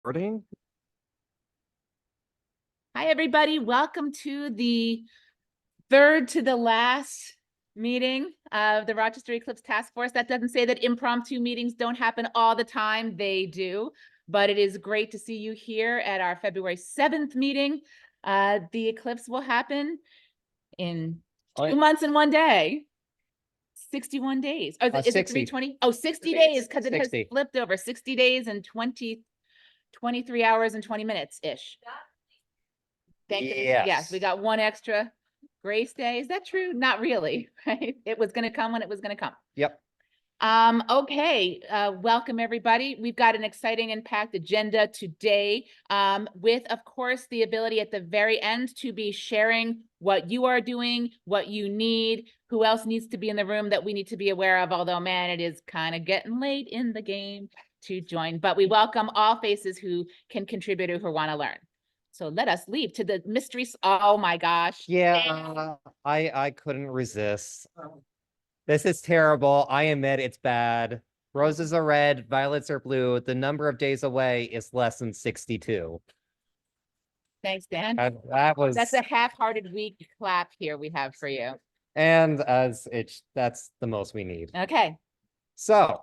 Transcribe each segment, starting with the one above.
Recording. Hi, everybody. Welcome to the third to the last meeting of the Rochester Eclipse Task Force. That doesn't say that impromptu meetings don't happen all the time. They do, but it is great to see you here at our February 7th meeting. The eclipse will happen in 2 months and 1 day. 61 days. Oh, is it 320? Oh, 60 days because it has flipped over. 60 days and 23 hours and 20 minutes-ish. Thank goodness. Yes, we got one extra grace day. Is that true? Not really, right? It was going to come when it was going to come. Yep. Okay. Welcome, everybody. We've got an exciting and packed agenda today with, of course, the ability at the very end to be sharing what you are doing, what you need, who else needs to be in the room that we need to be aware of, although, man, it is kind of getting late in the game to join. But we welcome all faces who can contribute or who want to learn. So let us leave to the mysteries. Oh my gosh. Yeah, I couldn't resist. This is terrible. I admit it's bad. Roses are red, violets are blue. The number of days away is less than 62. Thanks, Dan. That's a half-hearted weak clap here we have for you. And that's the most we need. Okay. So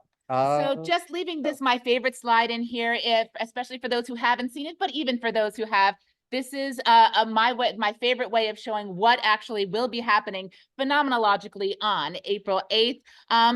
just leaving this, my favorite slide in here, especially for those who haven't seen it, but even for those who have, this is my favorite way of showing what actually will be happening phenomenologically on April 8th.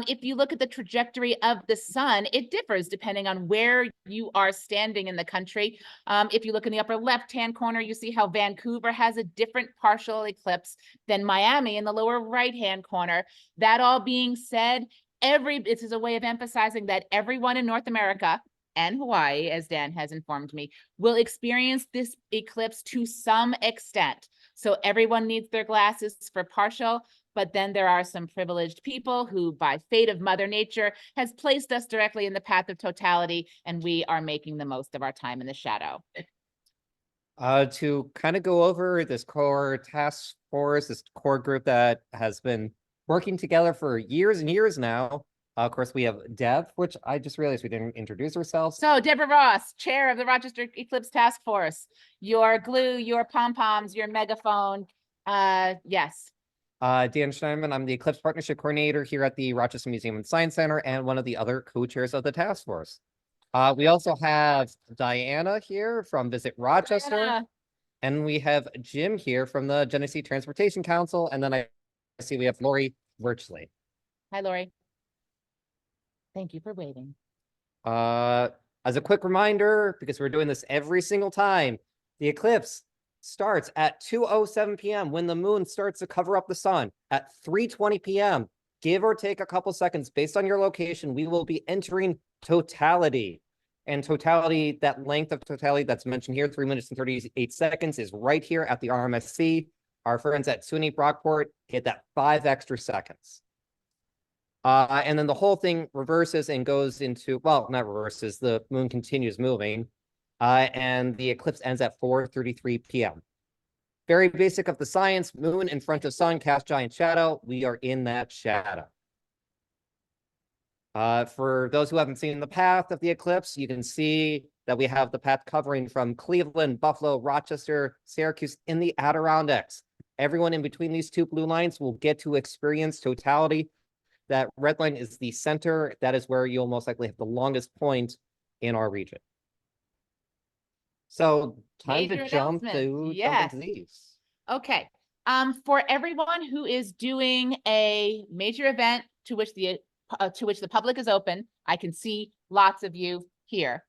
If you look at the trajectory of the sun, it differs depending on where you are standing in the country. If you look in the upper left-hand corner, you see how Vancouver has a different partial eclipse than Miami in the lower right-hand corner. That all being said, this is a way of emphasizing that everyone in North America and Hawaii, as Dan has informed me, will experience this eclipse to some extent. So everyone needs their glasses for partial, but then there are some privileged people who, by fate of Mother Nature, has placed us directly in the path of totality, and we are making the most of our time in the shadow. To kind of go over this core task force, this core group that has been working together for years and years now. Of course, we have Deb, which I just realized we didn't introduce ourselves. So Deborah Ross, chair of the Rochester Eclipse Task Force. Your glue, your pom-poms, your megaphone. Yes. Dan Steinman, I'm the Eclipse Partnership Coordinator here at the Rochester Museum and Science Center and one of the other co-chairs of the task force. We also have Diana here from Visit Rochester. Diana. And we have Jim here from the Genesee Transportation Council. And then I see we have Lori virtually. Hi, Lori. Thank you for waiting. As a quick reminder, because we're doing this every single time, the eclipse starts at 2:07 p.m. when the moon starts to cover up the sun. At 3:20 p.m., give or take a couple seconds based on your location, we will be entering totality. And totality, that length of totality that's mentioned here, 3 minutes and 38 seconds, is right here at the RMSC. Our friends at SUNY Brockport get that 5 extra seconds. And then the whole thing reverses and goes into, well, not reverses, the moon continues moving, and the eclipse ends at 4:33 p.m. Very basic of the science, moon in front of sun casts giant shadow. We are in that shadow. For those who haven't seen the path of the eclipse, you can see that we have the path covering from Cleveland, Buffalo, Rochester, Syracuse in the Adirondacks. Everyone in between these two blue lines will get to experience totality. That red line is the center. That is where you'll most likely have the longest point in our region. So time to jump into these. Okay. For everyone who is doing a major event to which the public is open, I can see lots of you here.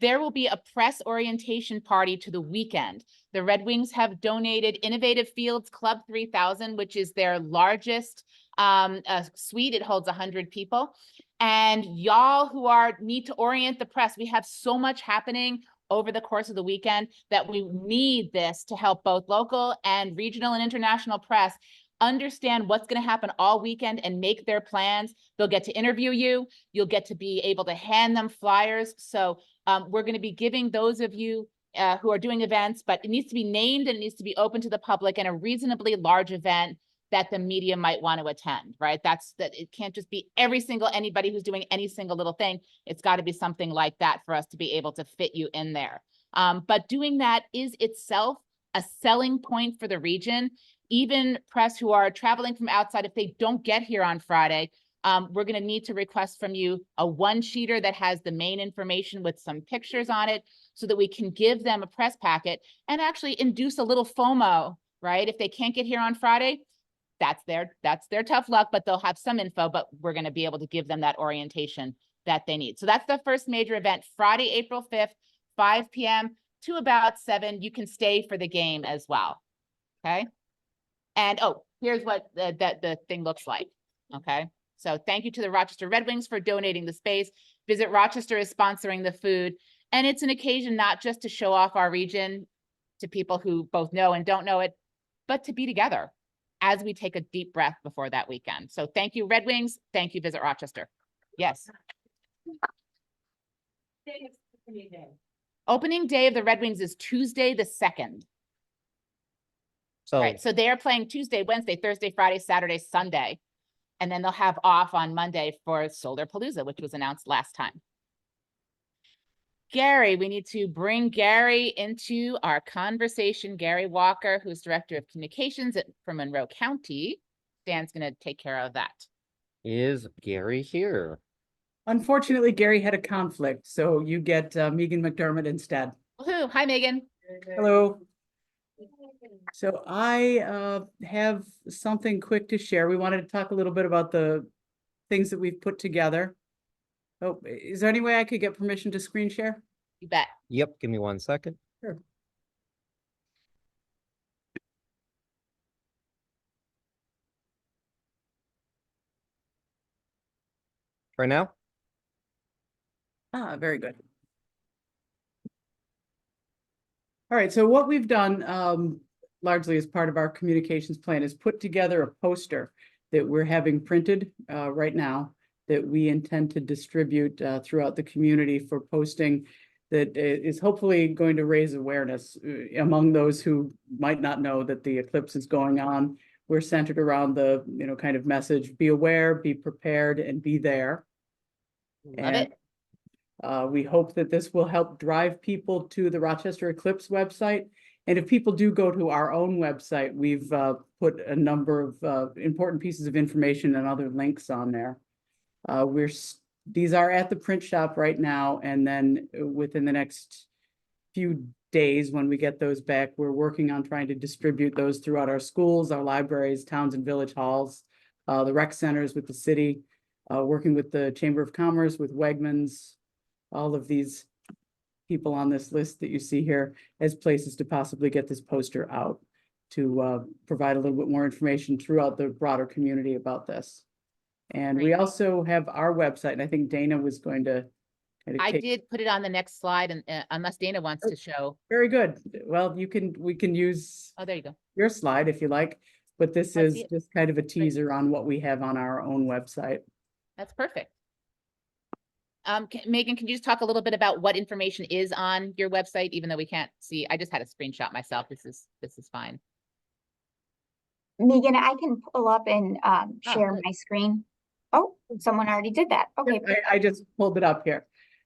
There will be a press orientation party to the weekend. The Red Wings have donated Innovative Fields Club 3000, which is their largest suite. It holds 100 people. And y'all who need to orient the press, we have so much happening over the course of the weekend that we need this to help both local and regional and international press understand what's going to happen all weekend and make their plans. They'll get to interview you. You'll get to be able to hand them flyers. So we're going to be giving those of you who are doing events, but it needs to be named and it needs to be open to the public and a reasonably large event that the media might want to attend, right? That it can't just be anybody who's doing any single little thing. It's got to be something like that for us to be able to fit you in there. But doing that is itself a selling point for the region. Even press who are traveling from outside, if they don't get here on Friday, we're going to need to request from you a one-sheeter that has the main information with some pictures on it so that we can give them a press packet and actually induce a little FOMO, right? If they can't get here on Friday, that's their tough luck, but they'll have some info, but we're going to be able to give them that orientation that they need. So that's the first major event, Friday, April 5th, 5 p.m. to about 7. You can stay for the game as well. Okay. And here's what the thing looks like. Okay. So thank you to the Rochester Red Wings for donating the space. Visit Rochester is sponsoring the food. And it's an occasion not just to show off our region to people who both know and don't know it, but to be together as we take a deep breath before that weekend. So thank you, Red Wings. Thank you, Visit Rochester. Yes. Opening day of the Red Wings is Tuesday the 2nd. So, Right. So they are playing Tuesday, Wednesday, Thursday, Friday, Saturday, Sunday. And then they'll have off on Monday for Solar Palooza, which was announced last time. Gary, we need to bring Gary into our conversation. Gary Walker, who's Director of Communications from Monroe County. Dan's going to take care of that. is Gary here? Unfortunately, Gary had a conflict, so you get Megan McDermott instead. Woohoo! Hi, Megan. Hello. So I have something quick to share. We wanted to talk a little bit about the things that we've put together. Oh, is there any way I could get permission to screen share? You bet. Yep, give me 1 second. Sure. Right now? Ah, very good. All right, so what we've done largely as part of our communications plan is put together a poster that we're having printed right now that we intend to distribute throughout the community for posting that is hopefully going to raise awareness among those who might not know that the eclipse is going on. We're centered around the, kind of message, be aware, be prepared, and be there. Love it. We hope that this will help drive people to the Rochester Eclipse website. And if people do go to our own website, we've put a number of important pieces of information and other links on there. These are at the print shop right now, and then within the next few days, when we get those back, we're working on trying to distribute those throughout our schools, our libraries, towns and village halls, the rec centers with the city, working with the Chamber of Commerce, with Wegmans, all of these people on this list that you see here as places to possibly get this poster out to provide a little bit more information throughout the broader community about this. And we Great. also have our website, and I think Dana was going to I did put it on the next slide, and unless Dana wants to show. Very good. Well, we can use Oh, there you go. your slide if you like, but this I is see it. just kind of a teaser on what we have on our own website. That's perfect. Megan, can you just talk a little bit about what information is on your website, even though we can't see? I just had a screenshot myself. This is fine. Megan, I can pull up and share good. my screen. Oh, someone already did that. Okay. I just pulled it up here.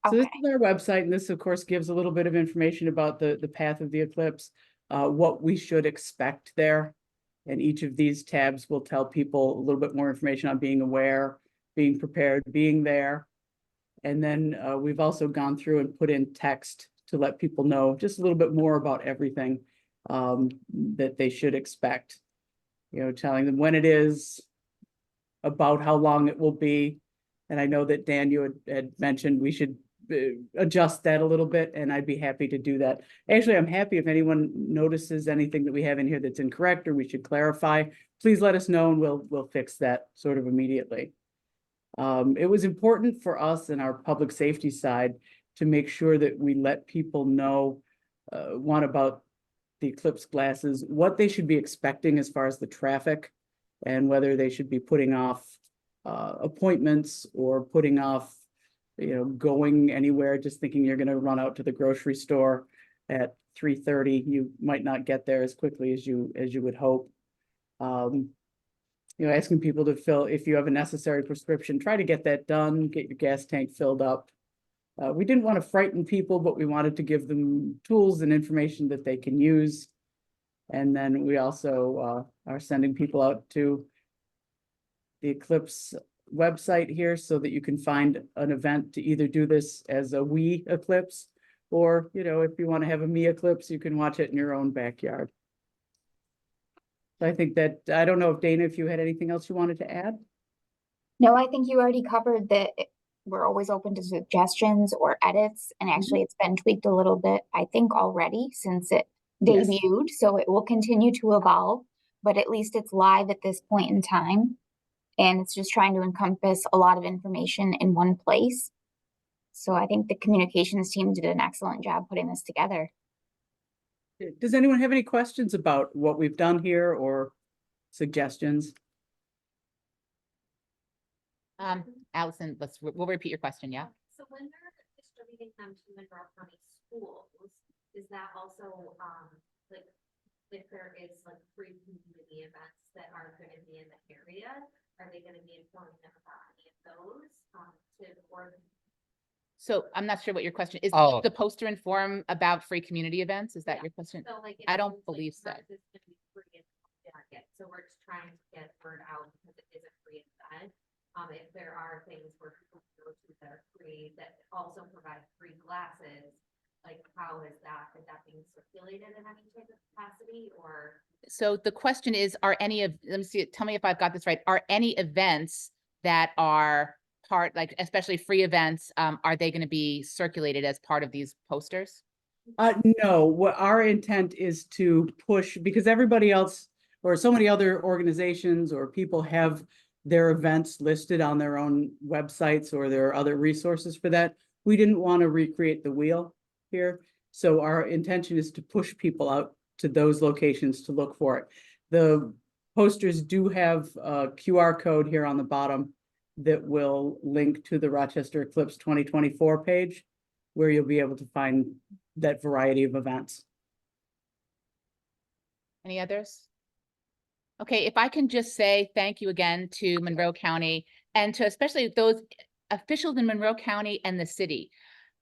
So this Okay. is our website, and this, of course, gives a little bit of information about the path of the eclipse, what we should expect there. And each of these tabs will tell people a little bit more information on being aware, being prepared, being there. And then we've also gone through and put in text to let people know just a little bit more about everything that they should expect. Telling them when it is, about how long it will be. And I know that Dan, you had mentioned we should adjust that a little bit, and I'd be happy to do that. Actually, I'm happy if anyone notices anything that we have in here that's incorrect or we should clarify, please let us know and we'll fix that sort of immediately. It was important for us in our public safety side to make sure that we let people know, one, about the eclipse glasses, what they should be expecting as far as the traffic, and whether they should be putting off appointments or putting off, going anywhere, just thinking you're going to run out to the grocery store at 3:30. You might not get there as quickly as you would hope. asking people to fill, if you have a necessary prescription, try to get that done, get your gas tank filled up. We didn't want to frighten people, but we wanted to give them tools and information that they can use. And then we also are sending people out to the Eclipse website here so that you can find an event to either do this as a we eclipse, or, if you want to have a me eclipse, you can watch it in your own backyard. I think that, I don't know if Dana, if you had anything else you wanted to add? No, I think you already covered that. We're always open to suggestions or edits, and actually it's been tweaked a little bit, I think, already since it Yes. debuted, so it will continue to evolve, but at least it's live at this point in time. And it's just trying to encompass a lot of information in one place. So I think the communications team did an excellent job putting this together. Does anyone have any questions about what we've done here or suggestions? Allison, we'll repeat your question, yeah? So when they're distributing them to Monroe County schools, is that also, like, if there is like free community events that are gonna be in the area, are they gonna be informing them about any of those, So I'm not sure what your question is. Oh. The poster inform about free community events? Is that Yeah. your question? So like. I don't believe so. This is gonna be free and market, so we're just trying to get word out because it is a free event. If there are things where people go to that are free, that also provide free glasses, like how is that being circulated in any type of capacity or? So the question is, are any of, let me see, tell me if I've got this right. Are any events that are part, like especially free events, are they going to be circulated as part of these posters? No, what our intent is to push, because everybody else or so many other organizations or people have their events listed on their own websites, or there are other resources for that. We didn't want to recreate the wheel here. So our intention is to push people out to those locations to look for it. The posters do have a QR code here on the bottom that will link to the Rochester Eclipse 2024 page, where you'll be able to find that variety of events. Any others? Okay, if I can just say thank you again to Monroe County and to especially those officials in Monroe County and the city.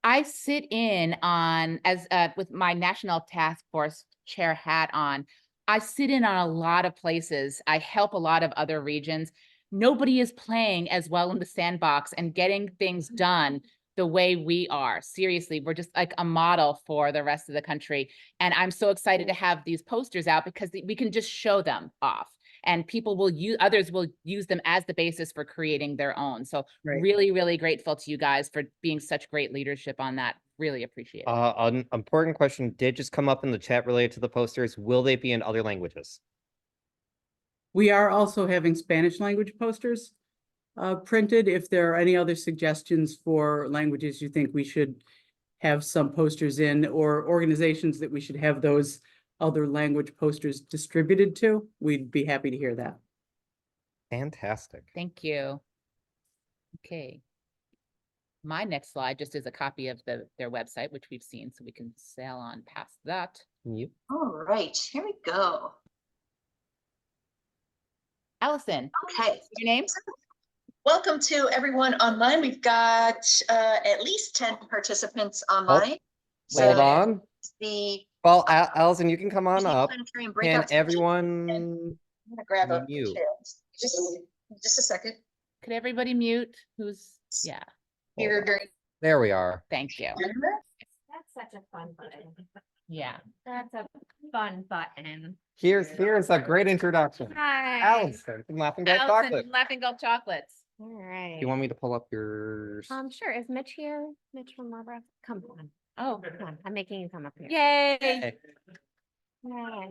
I sit in on, as with my national task force chair hat on, I sit in on a lot of places. I help a lot of other regions. Nobody is playing as well in the sandbox and getting things done the way we are. Seriously, we're just like a model for the rest of the country. And I'm so excited to have these posters out because we can just show them off and people will use, others will use them as the basis for creating their own. So Right. really, really grateful to you guys for being such great leadership on that. Really appreciate it. An important question did just come up in the chat related to the posters. Will they be in other languages? We are also having Spanish language posters printed. If there are any other suggestions for languages you think we should have some posters in, or organizations that we should have those other language posters distributed to, we'd be happy to hear that. Fantastic. Thank you. Okay. My next slide just is a copy of their website, which we've seen, so we can sail on past that. You. All right, here we go. Allison, Okay, your name? welcome to everyone online. We've got at least 10 participants online. Hold on. The Well, Allison, you can come on up. planetary and Can breakout session. everyone I'm gonna grab a mute? chair. Just a second. Could everybody mute? Who's, yeah, Here during. There we are. thank you. That's such a fun button. Yeah. That's a fun button. Here's a great introduction. Hi. Allison from Laughing Goat Allison, Chocolate. Laughing Goat Chocolates. All right. You want me to pull up yours? Sure. Is Mitch here? Mitch from Marlboro? Come on. Oh, Come on. I'm making you come up here. yay. Hey. Yay.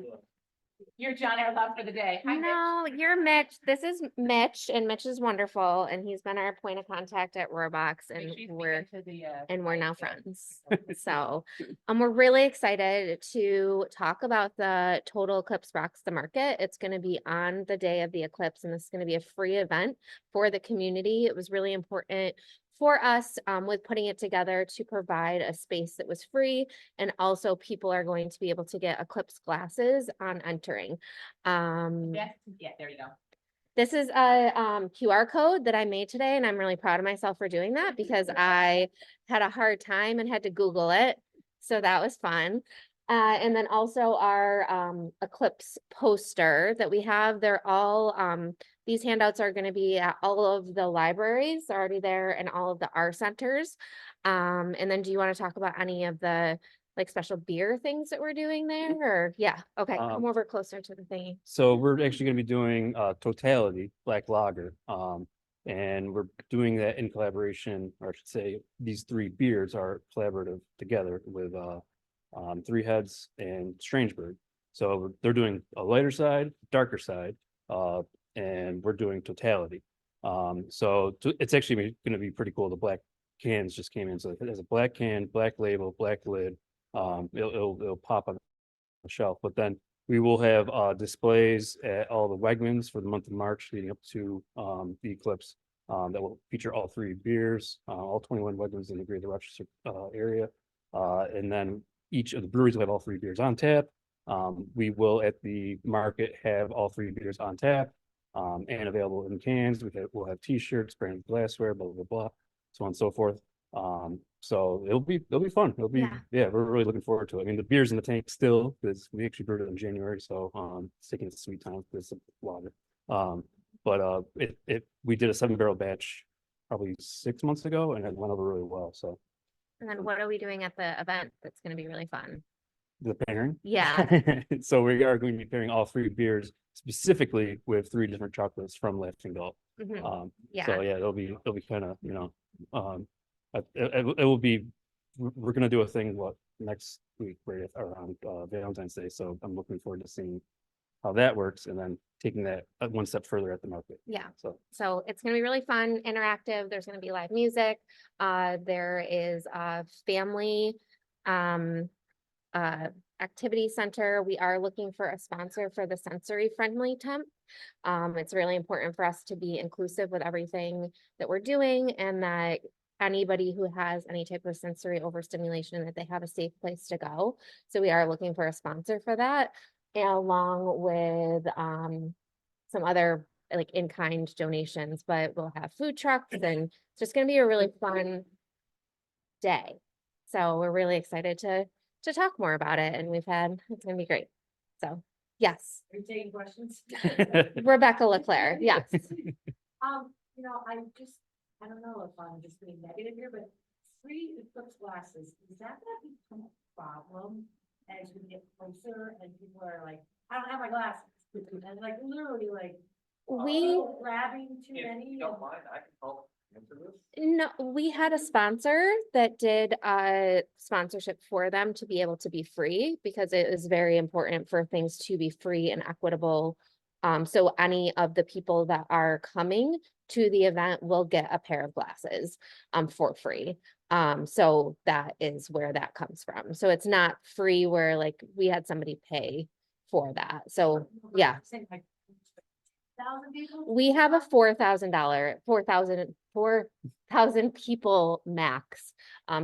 You're John Air Love for the day. Hi, Mitch. No, you're Mitch. This is Mitch, and Mitch is wonderful, and he's been our point of contact at Robox, Make and sure you speak we're into the, now mic, yeah. friends. So, we're really excited to talk about the Total Eclipse Rocks the Market. It's going to be on the day of the eclipse, and this is going to be a free event for the community. It was really important for us with putting it together to provide a space that was free, and also people are going to be able to get eclipse glasses on entering. Yes, yeah, there you go. This is a QR code that I made today, and I'm really proud of myself for doing that because I had a hard time and had to Google it. So that was fun. And then also our Eclipse poster that we have, they're all, these handouts are going to be at all of the libraries already there and all of the art centers. And then do you want to talk about any of the like special beer things that we're doing there or yeah, okay, come over closer to the thingy. So we're actually gonna be doing Totality Black Lager. And we're doing that in collaboration, or I should say, these three beers are collaborative together with Three Heads and Strangebird. So they're doing a lighter side, darker side, and we're doing Totality. It's actually gonna be pretty cool. The black cans just came in, so it has a black can, black label, black lid. It'll pop on the shelf, but then we will have displays at all the Wegmans for the month of March leading up to the Eclipse that will feature all three beers, all 21 Wegmans in the greater Rochester area. And then each of the breweries will have all three beers on tap. We will at the market have all three beers on tap and available in cans. We'll have t-shirts, branded glassware, blah, blah, blah, so on and so forth. So it'll be fun. Yeah, we're really looking forward to it. I mean, the beer's in the tank still because we actually brewed it in January, so it's taking its sweet time because of water. But we did a 7-barrel batch probably 6 months ago, and it went over really well. So. And then what are we doing at the event that's going to be really fun? The pairing. Yeah. So we are going to be pairing all three beers specifically with 3 different chocolates from Laughing Gulp. Yeah. So yeah, it'll be kind of, it will be, we're gonna do a thing next week right around Valentine's Day. So I'm looking forward to seeing how that works and then taking that one step further at the market. Yeah. So it's going to be really fun, interactive. There's going to be live music. There is a family activity center. We are looking for a sponsor for the sensory friendly tent. It's really important for us to be inclusive with everything that we're doing and that anybody who has any type of sensory overstimulation, that they have a safe place to go. So we are looking for a sponsor for that, and along with some other like in-kind donations, but we'll have food trucks and it's just going to be a really fun day. So we're really excited to talk more about it, and it's going to be great. So yes. Are you taking questions? Rebecca LeClaire, yes. I don't know if I'm just being negative here, but free eclipse glasses, is that gonna become a problem as we get closer and people are like, I don't have my glasses? And like literally like grabbing too many. If you don't mind, I can help answer this. No, we had a sponsor that did a sponsorship for them to be able to be free because it is very important for things to be free and equitable. So any of the people that are coming to the event will get a pair of glasses for free. So that is where that comes from. So it's not free where like we had somebody pay for that. So yeah. We have a $4,000 people max.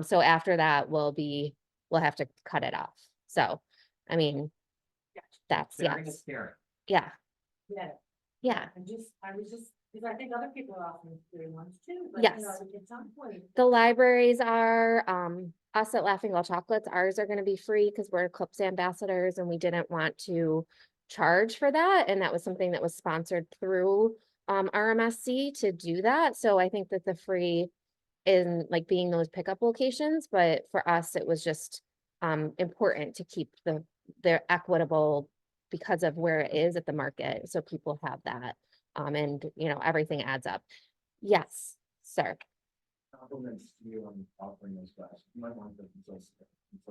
So after that we'll have to cut it off. So, I mean, that's, yes. Yeah. Yeah. I was just, because I think other people are offering free ones too. But, Yes. At some point. The libraries are, us at Laughing Well Chocolates, ours are gonna be free because we're Eclipse ambassadors and we didn't want to charge for that. And that was something that was sponsored through RMSC to do that. So I think that the free in like being those pickup locations, but for us, it was just important to keep their equitable because of where it is at the market. So people have that. And everything adds up. Yes, sir. Compliments to you on offering those classes. You might want them until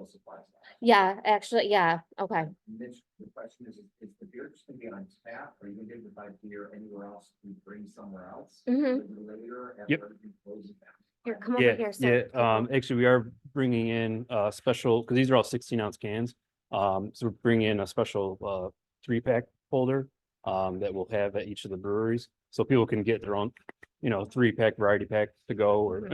supplies. Yeah, actually, yeah, okay. Mitch, the question is the beer just gonna be on tap? Or are you gonna be able to buy beer anywhere else we bring somewhere else? Later after everything closes down? Here, come over here, sir. Actually, we are bringing in a special, because these are all 16-ounce cans. So we're bringing in a special 3-pack holder that we'll have at each of the breweries, so people can get their own 3-pack variety pack to go. Or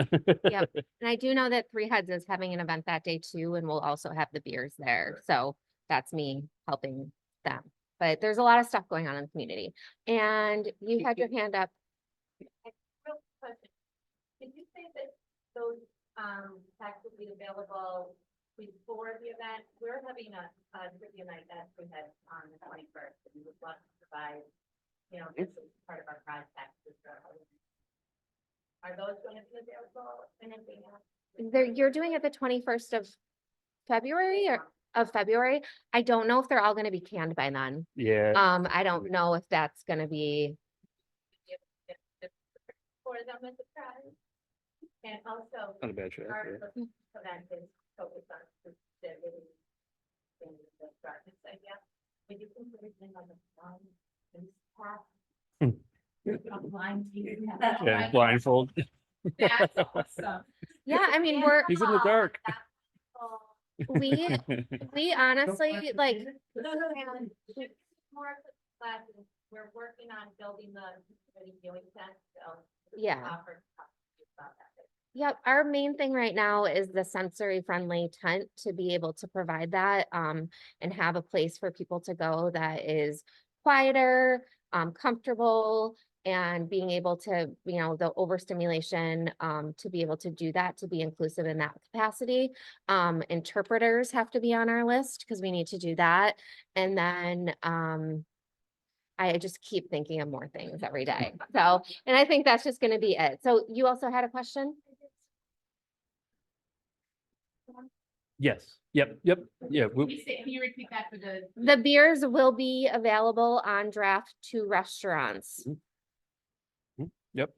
Yep. And I do know that Three Heads is having an event that day too, and we'll also have the beers there. So that's me helping them. but there's a lot of stuff going on in the community. And you had your hand up. Real question. Did you say that those packs will be available before the event? We're having a trivia night that we had on the 21st, and we would love to provide, you know, this is part of our project. Are those going to be available in advance? You're doing it the 21st of February or of February. I don't know if they're all going to be canned by then. Yeah. I don't know if that's going to be. For them as a prize. And also, Not a bad shot. our Yeah. event is focused on sensitivity in the darkness, I guess. Would you consider everything on the phone and pass? Blind TV. Yeah, blindfold. That's awesome. Yeah, I mean, we're He's in the dark. we honestly like. More classes, we're working on building the viewing tent, so. Yeah. offer about that. Yep, our main thing right now is the sensory friendly tent to be able to provide that and have a place for people to go that is quieter, comfortable, and being able to, you know, the overstimulation to be able to do that, to be inclusive in that capacity. Interpreters have to be on our list because we need to do that. And then I just keep thinking of more things every day. So, and I think that's just going to be it. So you also had a question? Yes. Yep. Yeah. Can you repeat that for the? The beers will be available on draft to restaurants. Yep.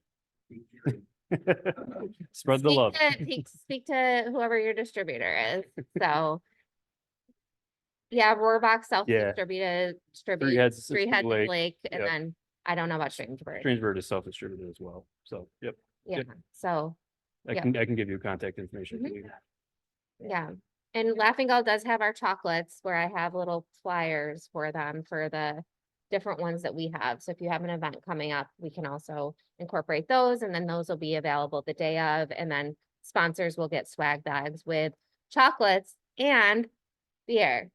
Spread the love. Speak to whoever your distributor is. So. Yeah, Rohrbach self-distributed, Three Heads Three Heads of Lake. Lake, and Yep. then I don't know about Strangebird. Strangebird is self-distributed as well. So, yep. Yeah, Yep. so, I Yep. can give you contact information. if you need. yeah. And Laughing Gull does have our chocolates where I have little flyers for them for the different ones that we have. So if you have an event coming up, we can also incorporate those, and then those will be available the day of, and then sponsors will get swag bags with chocolates and beer.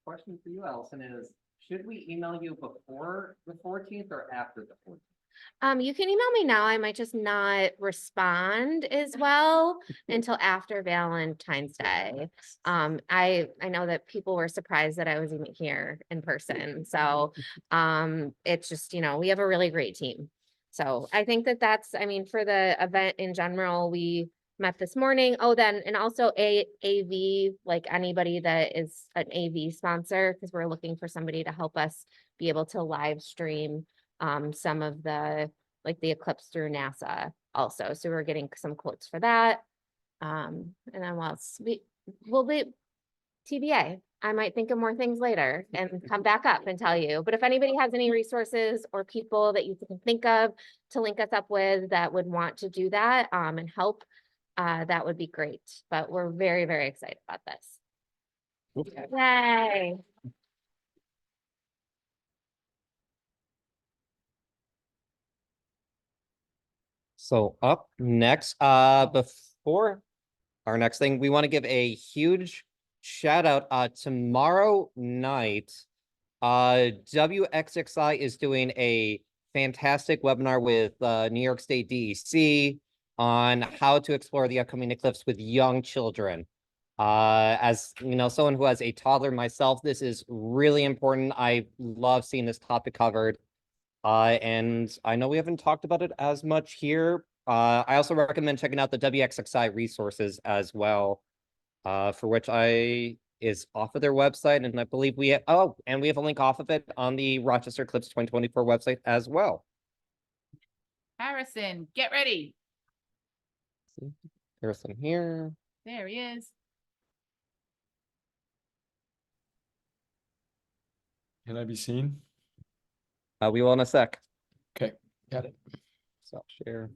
Question for you, Allison, is should we email you before the 14th or after the 14th? You can email me now. I might just not respond as well until after Valentine's Day. I know that people were surprised that I was even here in person. So it's just, you know, we have a really great team. So I think that that's, I mean, for the event in general, we met this morning. Oh, then, and also AV, like anybody that is an AV sponsor, because we're looking for somebody to help us be able to live stream some of the, like the eclipse through NASA also. So we're getting some quotes for that. And then what else? We'll be TBA. I might think of more things later and come back up and tell you. But if anybody has any resources or people that you can think of to link us up with that would want to do that and help, that would be great. But we're very, very excited about this. Yay. So up next, before our next thing, we want to give a huge shout out. Tomorrow night, WXXI is doing a fantastic webinar with New York State DEC on how to explore the upcoming eclipse with young children. As you know, someone who has a toddler myself, this is really important. I love seeing this topic covered. And I know we haven't talked about it as much here. I also recommend checking out the WXXI resources as well, for which is off of their website. And I believe we have, and we have a link off of it on the Rochester Eclipse 2024 website as well. Harrison, get ready. Harrison here. There he is. Can I be seen? We will in a sec. Okay, got it. Stop share.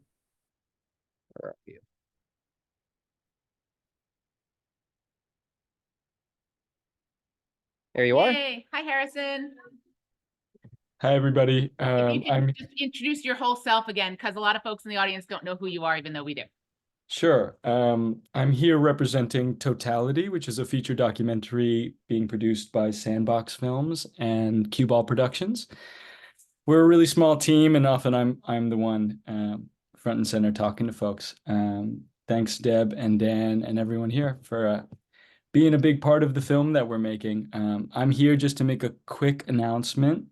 Where are you? There you are. Hey, hi, Harrison. Hi, everybody. If you can I'm just introduce your whole self again, because a lot of folks in the audience don't know who you are, even though we do. Sure. I'm here representing Totality, which is a feature documentary being produced by Sandbox Films and Cue Ball Productions. We're a really small team, and often I'm the one front and center talking to folks. Thanks, Deb and Dan and everyone here for being a big part of the film that we're making. I'm here just to make a quick announcement.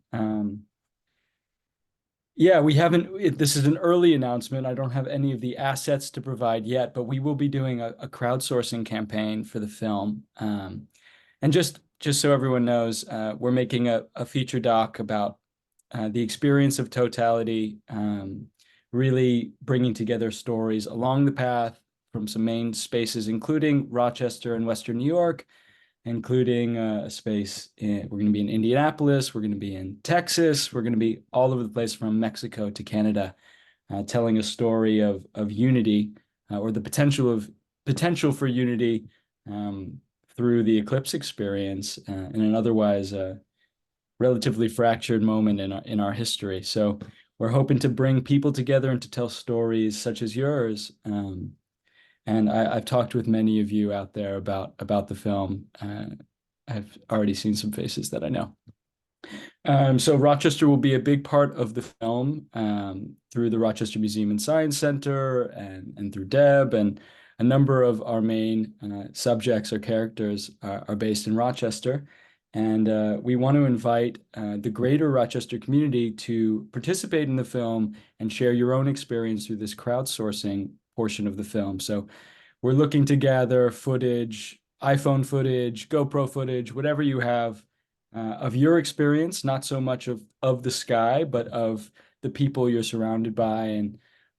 Yeah, we haven't, this is an early announcement. I don't have any of the assets to provide yet, but we will be doing a crowdsourcing campaign for the film. And just so everyone knows, we're making a feature doc about the experience of Totality, really bringing together stories along the path from some main spaces, including Rochester and Western New York, including a space we're going to be in Indianapolis, we're going to be in Texas, we're going to be all over the place from Mexico to Canada, telling a story of unity or the potential for unity through the eclipse experience in an otherwise relatively fractured moment in our history. So we're hoping to bring people together and to tell stories such as yours. And I've talked with many of you out there about the film. I've already seen some faces that I know. So Rochester will be a big part of the film through the Rochester Museum and Science Center and through Deb, and a number of our main subjects or characters are based in Rochester. And we want to invite the greater Rochester community to participate in the film and share your own experience through this crowdsourcing portion of the film. So we're looking to gather footage, iPhone footage, GoPro footage, whatever you have of your experience, not so much of the sky, but of the people you're surrounded by, and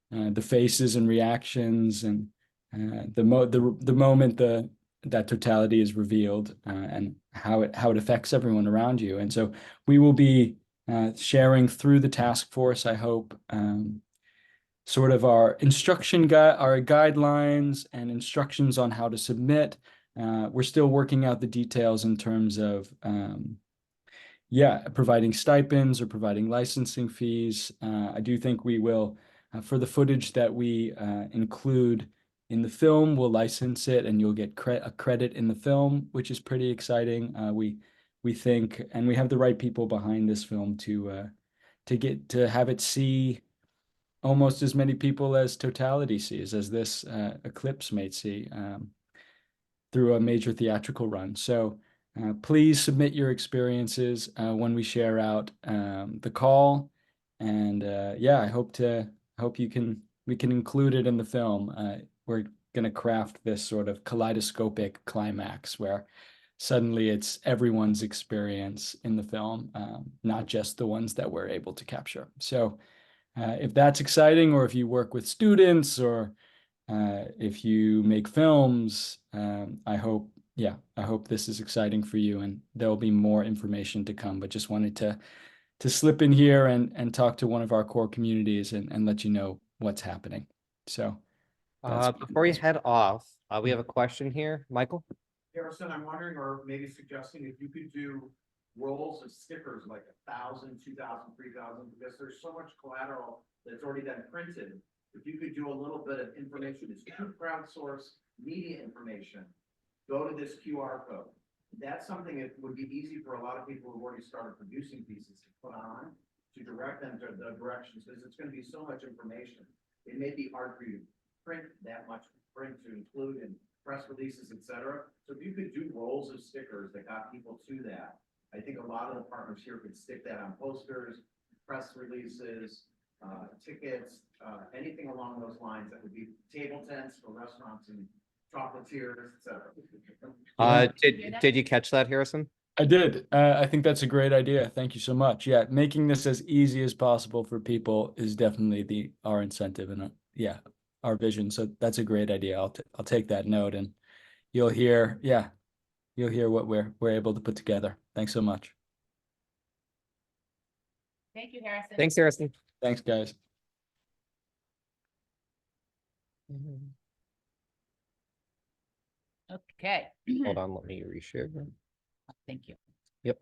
the faces and reactions, and the moment that Totality is revealed, and how it affects everyone around you. And so we will be sharing through the task force, I hope, sort of our our guidelines and instructions on how to submit. We're still working out the details in terms of providing stipends or providing licensing fees. I do think we will, for the footage that we include in the film, we'll license it and you'll get a credit in the film, which is pretty exciting. We think, and we have the right people behind this film to have it see almost as many people as Totality sees, as this eclipse may see through a major theatrical run. So please submit your experiences when we share out the call. And I hope we can include it in the film. We're going to craft this sort of kaleidoscopic climax where suddenly it's everyone's experience in the film, not just the ones that we're able to capture. So if that's exciting, or if you work with students, or if you make films, I hope this is exciting for you, and there'll be more information to come. But just wanted to slip in here and talk to one of our core communities and let you know what's happening. So before you head off, we have a question here, Michael. Harrison, I'm wondering, or maybe suggesting, if you could do rolls of stickers, like 1,000, 2,000, 3,000, because there's so much collateral that's already been printed. If you could do a little bit of information, it's true crowdsource media information, go to this QR code. That's something that would be easy for a lot of people who've already started producing pieces to put on, to direct them to the directions, because it's going to be so much information. It may be hard for you to print that much print to include in press releases, etc. So if you could do rolls of stickers that got people to that, I think a lot of the partners here could stick that on posters, press releases, tickets, anything along those lines that would be table tents for restaurants and chocolatiers, etc. Did you catch that, Harrison? I did. I think that's a great idea. Thank you so much. Yeah, making this as easy as possible for people is definitely our incentive and our vision. So that's a great idea. I'll take that note, and you'll hear what we're able to put together. Thanks so much. Thank you, Harrison. Thanks, Harrison. Thanks, guys. Okay. Hold on, let me reshare. Thank you. Yep.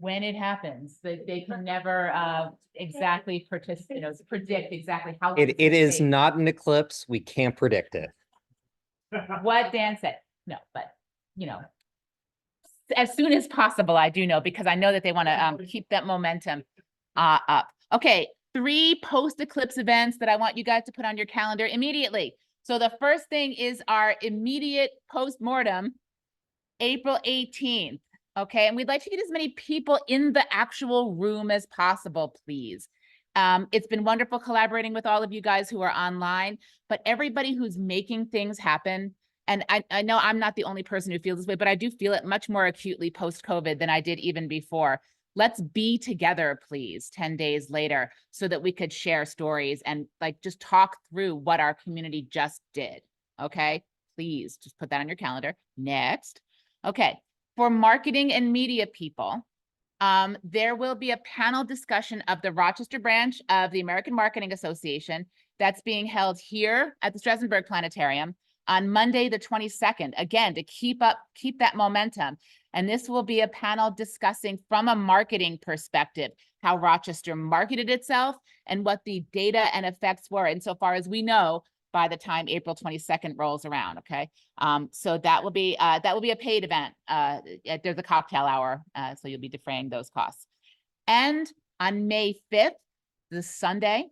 when it happens. They can never exactly predict exactly how. long It it's gonna is take. not an eclipse. We can't predict it. What Dan said. No, but as soon as possible, I do know, because I know that they want to keep that momentum up. Okay, 3 post-eclipse events that I want you guys to put on your calendar immediately. So the first thing is our immediate post-mortem, April 18th. Okay, and we'd like to get as many people in the actual room as possible, please. It's been wonderful collaborating with all of you guys who are online, but everybody who's making things happen. And I know I'm not the only person who feels this way, but I do feel it much more acutely post-COVID than I did even before. Let's be together, please, 10 days later, so that we could share stories and like just talk through what our community just did. Okay, please just put that on your calendar. Next. Okay, for marketing and media people, there will be a panel discussion of the Rochester branch of the American Marketing Association that's being held here at the Strassenberg Planetarium on Monday, the 22nd, again, to keep that momentum. And this will be a panel discussing from a marketing perspective, how Rochester marketed itself and what the data and effects were insofar as we know by the time April 22nd rolls around, okay? So that will be a paid event. There's a cocktail hour, so you'll be defraying those costs. And on May 5th, this Sunday,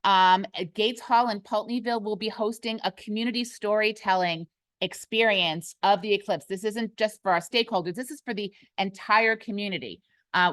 at Gates Hall in Pulteneyville will be hosting a community storytelling experience of the eclipse. This isn't just for our stakeholders, this is for the entire community.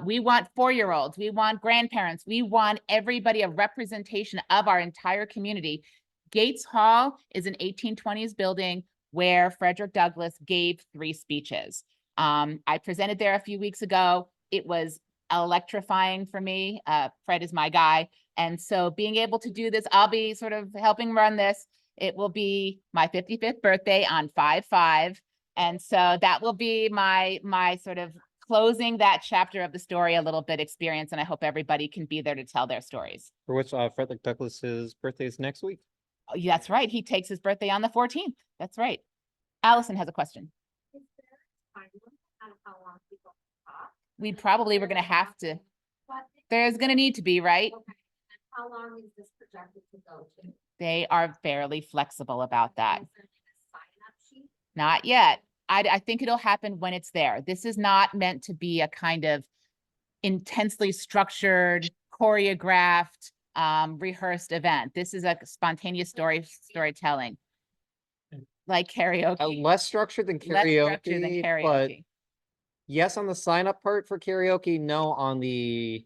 We want 4-year-olds, we want grandparents, we want everybody, a representation of our entire community. Gates Hall is an 1820s building where Frederick Douglass gave 3 speeches. I presented there a few weeks ago. It was electrifying for me. Fred is my guy. And so being able to do this, I'll be sort of helping run this. It will be my 55th birthday on 5/5. And so that will be my sort of closing that chapter of the story a little bit experience. And I hope everybody can be there to tell their stories. For which Frederick Douglass's birthday is next week. Oh, yeah, that's right. He takes his birthday on the 14th. That's right. Allison has a question. Is there a time limit on how long people talk? We probably were going to have to. But- There's going to need to be, right? Okay. And how long is this projected to go to? They are fairly flexible about that. Is there like a sign-up sheet? Not yet. I think it'll happen when it's there. This is not meant to be a kind of intensely structured, choreographed, rehearsed event. This is a spontaneous storytelling, like karaoke. Less structured than Less karaoke, structured than but karaoke. yes on the sign up part for karaoke, no on the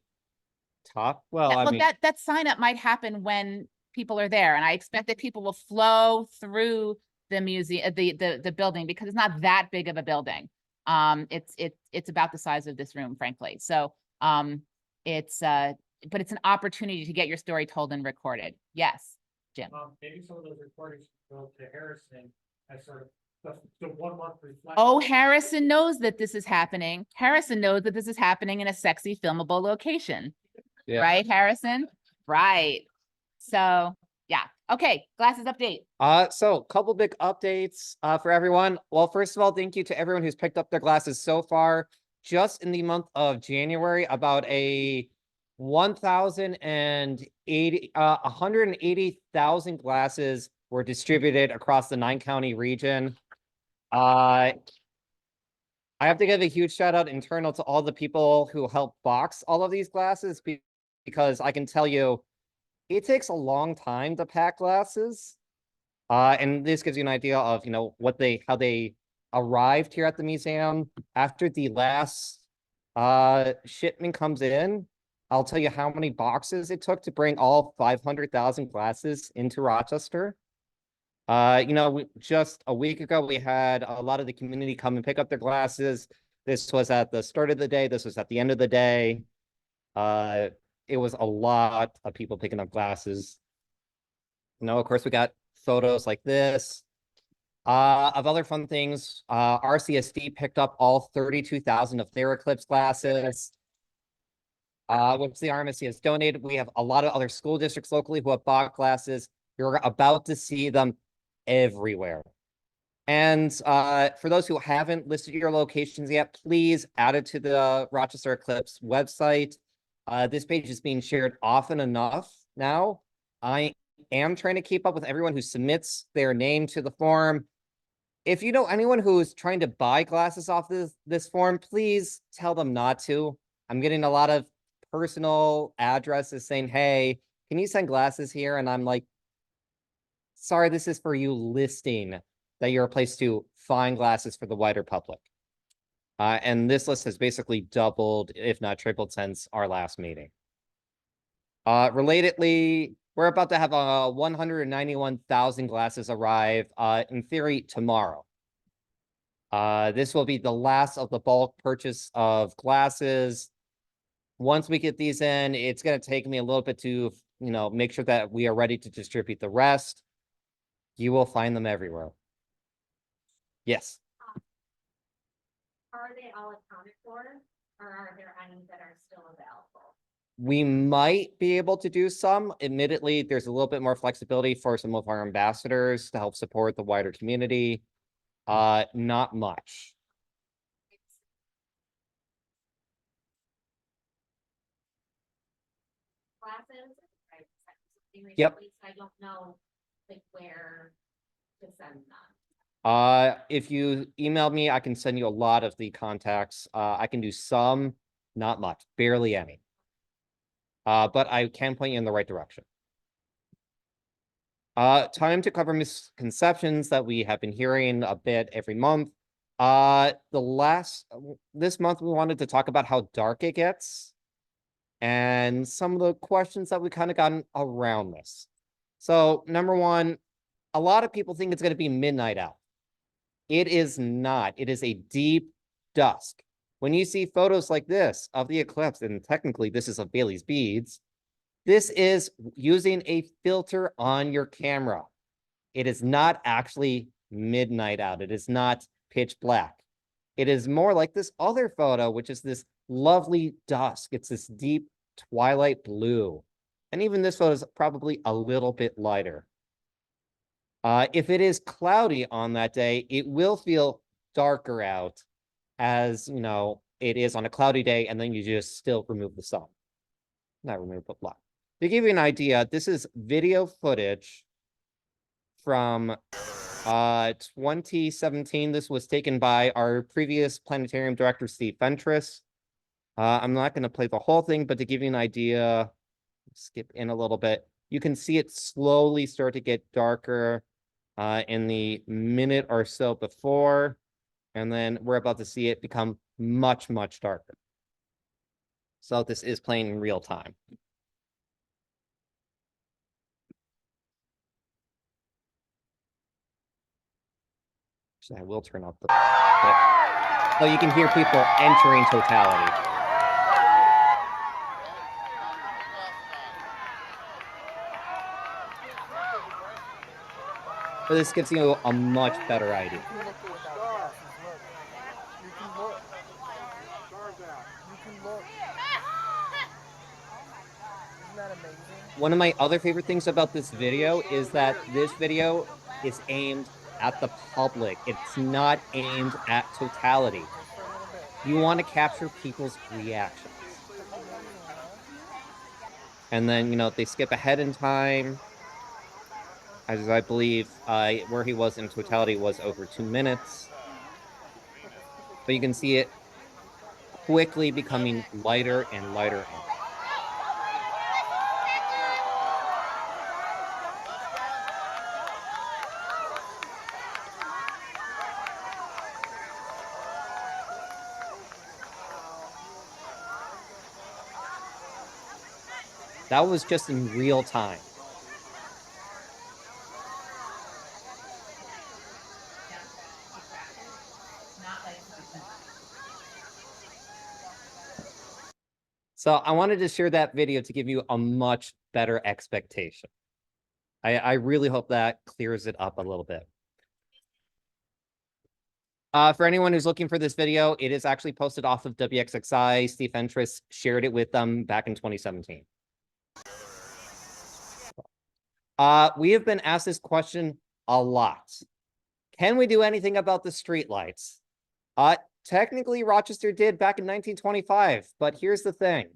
top. Well, I Well, mean, that sign up might happen when people are there, and I expect that people will flow through the museum, the building, because it's not that big of a building. It's about the size of this room, frankly. So but it's an opportunity to get your story told and recorded. Yes, Jim. Maybe some of those recordings go to Harrison as sort of the 1 month reflection. Oh, Harrison knows that this is happening. Harrison knows that this is happening in a sexy filmable location. Yeah. Right, Harrison? Right. So yeah. Okay, glasses update. So a couple big updates for everyone. Well, first of all, thank you to everyone who's picked up their glasses so far. Just in the month of January, about 180,000 glasses were distributed across the 9-county region. I have to give a huge shout out internal to all the people who helped box all of these glasses, because I can tell you it takes a long time to pack glasses. And this gives you an idea of, how they arrived here at the museum. After the last shipment comes in, I'll tell you how many boxes it took to bring all 500,000 glasses into Rochester. Just a week ago, we had a lot of the community come and pick up their glasses. This was at the start of the day. This was at the end of the day. It was a lot of people picking up glasses. Of course, we got photos like this. Of other fun things, RCSD picked up all 32,000 of their Eclipse glasses, which the RMSC has donated. We have a lot of other school districts locally who have bought glasses. You're about to see them everywhere. And for those who haven't listed your locations yet, please add it to the Rochester Eclipse website. This page is being shared often enough now. I am trying to keep up with everyone who submits their name to the form. If you know anyone who's trying to buy glasses off this form, please tell them not to. I'm getting a lot of personal addresses saying, hey, can you send glasses here? And I'm like, sorry, this is for you listing that you're a place to find glasses for the wider public. And this list has basically doubled, if not tripled, since our last meeting. Relatedly, we're about to have 191,000 glasses arrive, in theory, tomorrow. This will be the last of the bulk purchase of glasses. Once we get these in, it's going to take me a little bit to, make sure that we are ready to distribute the rest. You will find them everywhere. Yes. Are they all accounted for, or are there any that are still available? We might be able to do some. Admittedly, there's a little bit more flexibility for some of our ambassadors to help support the wider community. Not much. Classes, right? Yep. I don't know like where to send them. If you email me, I can send you a lot of the contacts. I can do some, not much, barely any. But I can point you in the right direction. Time to cover misconceptions that we have been hearing a bit every month. This month we wanted to talk about how dark it gets and some of the questions that we kind of gotten around this. So number one, a lot of people think it's going to be midnight out. It is not. It is a deep dusk. When you see photos like this of the eclipse, and technically this is of Bailey's beads, this is using a filter on your camera. It is not actually midnight out. It is not pitch black. It is more like this other photo, which is this lovely dusk. It's this deep twilight blue. And even this photo is probably a little bit lighter. If it is cloudy on that day, it will feel darker out as, it is on a cloudy day, and then you just still remove the sun. Not remove, but block. To give you an idea, this is video footage from 2017. This was taken by our previous planetarium director, Steve Fentress. I'm not going to play the whole thing, but to give you an idea, skip in a little bit, you can see it slowly start to get darker in the minute or so before, and then we're about to see it become much, much darker. So this is playing in real time. Actually, I will turn off the... So you can hear people entering Totality. But this gives you a much better idea. One of my other favorite things about this video is that this video is aimed at the public. It's not aimed at Totality. You want to capture people's reactions. And then, they skip ahead in time. As I believe where he was in Totality was over 2 minutes. But you can see it quickly becoming lighter and lighter. That was just in real time. So I wanted to share that video to give you a much better expectation. I really hope that clears it up a little bit. For anyone who's looking for this video, it is actually posted off of WXXI. Steve Fentress shared it with them back in 2017. We have been asked this question a lot. Can we do anything about the streetlights? Technically Rochester did back in 1925, but here's the thing.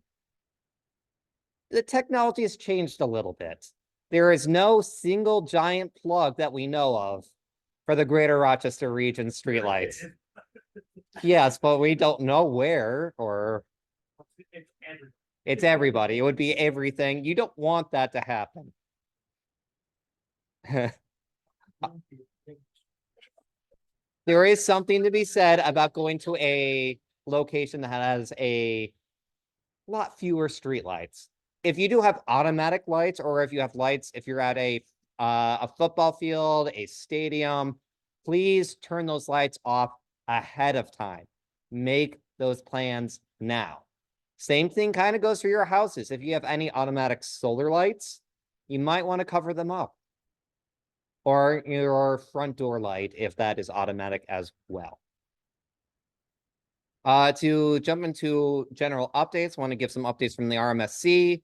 The technology has changed a little bit. There is no single giant plug that we know of for the greater Rochester region streetlights. Yes, but we don't know where, or It's every. it's everybody. It would be everything. You don't want that to happen. There is something to be said about going to a location that has a lot fewer streetlights. If you do have automatic lights, or if you have lights, if you're at a football field, a stadium, please turn those lights off ahead of time. Make those plans now. Same thing kind of goes for your houses. If you have any automatic solar lights, you might want to cover them up. Or your front door light, if that is automatic as well. To jump into general updates, want to give some updates from the RMSC.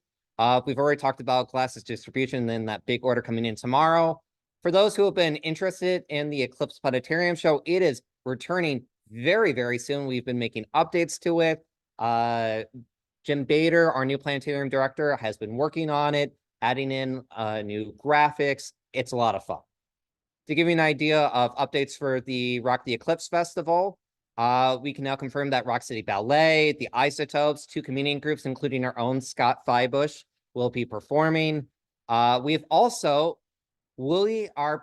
We've already talked about glasses distribution and that big order coming in tomorrow. For those who have been interested in the Eclipse Planetarium show, it is returning very, very soon. We've been making updates to it. Jim Bader, our new planetarium director, has been working on it, adding in new graphics. It's a lot of fun. To give you an idea of updates for the Rock the Eclipse Festival, we can now confirm that Rock City Ballet, the Isotopes, 2 comedian groups, including our own Scott Feibush, will be performing. We are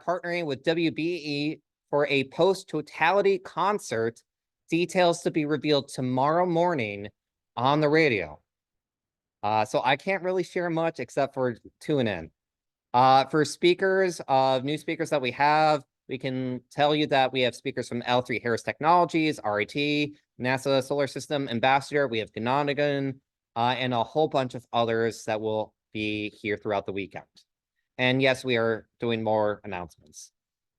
partnering with WBE for a post-Totality concert. Details to be revealed tomorrow morning on the radio. So I can't really share much except for tune in. For speakers, new speakers that we have, we can tell you that we have speakers from L3 Harris Technologies, RIT, NASA Solar System Ambassador. We have Ganonigan, and a whole bunch of others that will be here throughout the weekend. And yes, we are doing more announcements.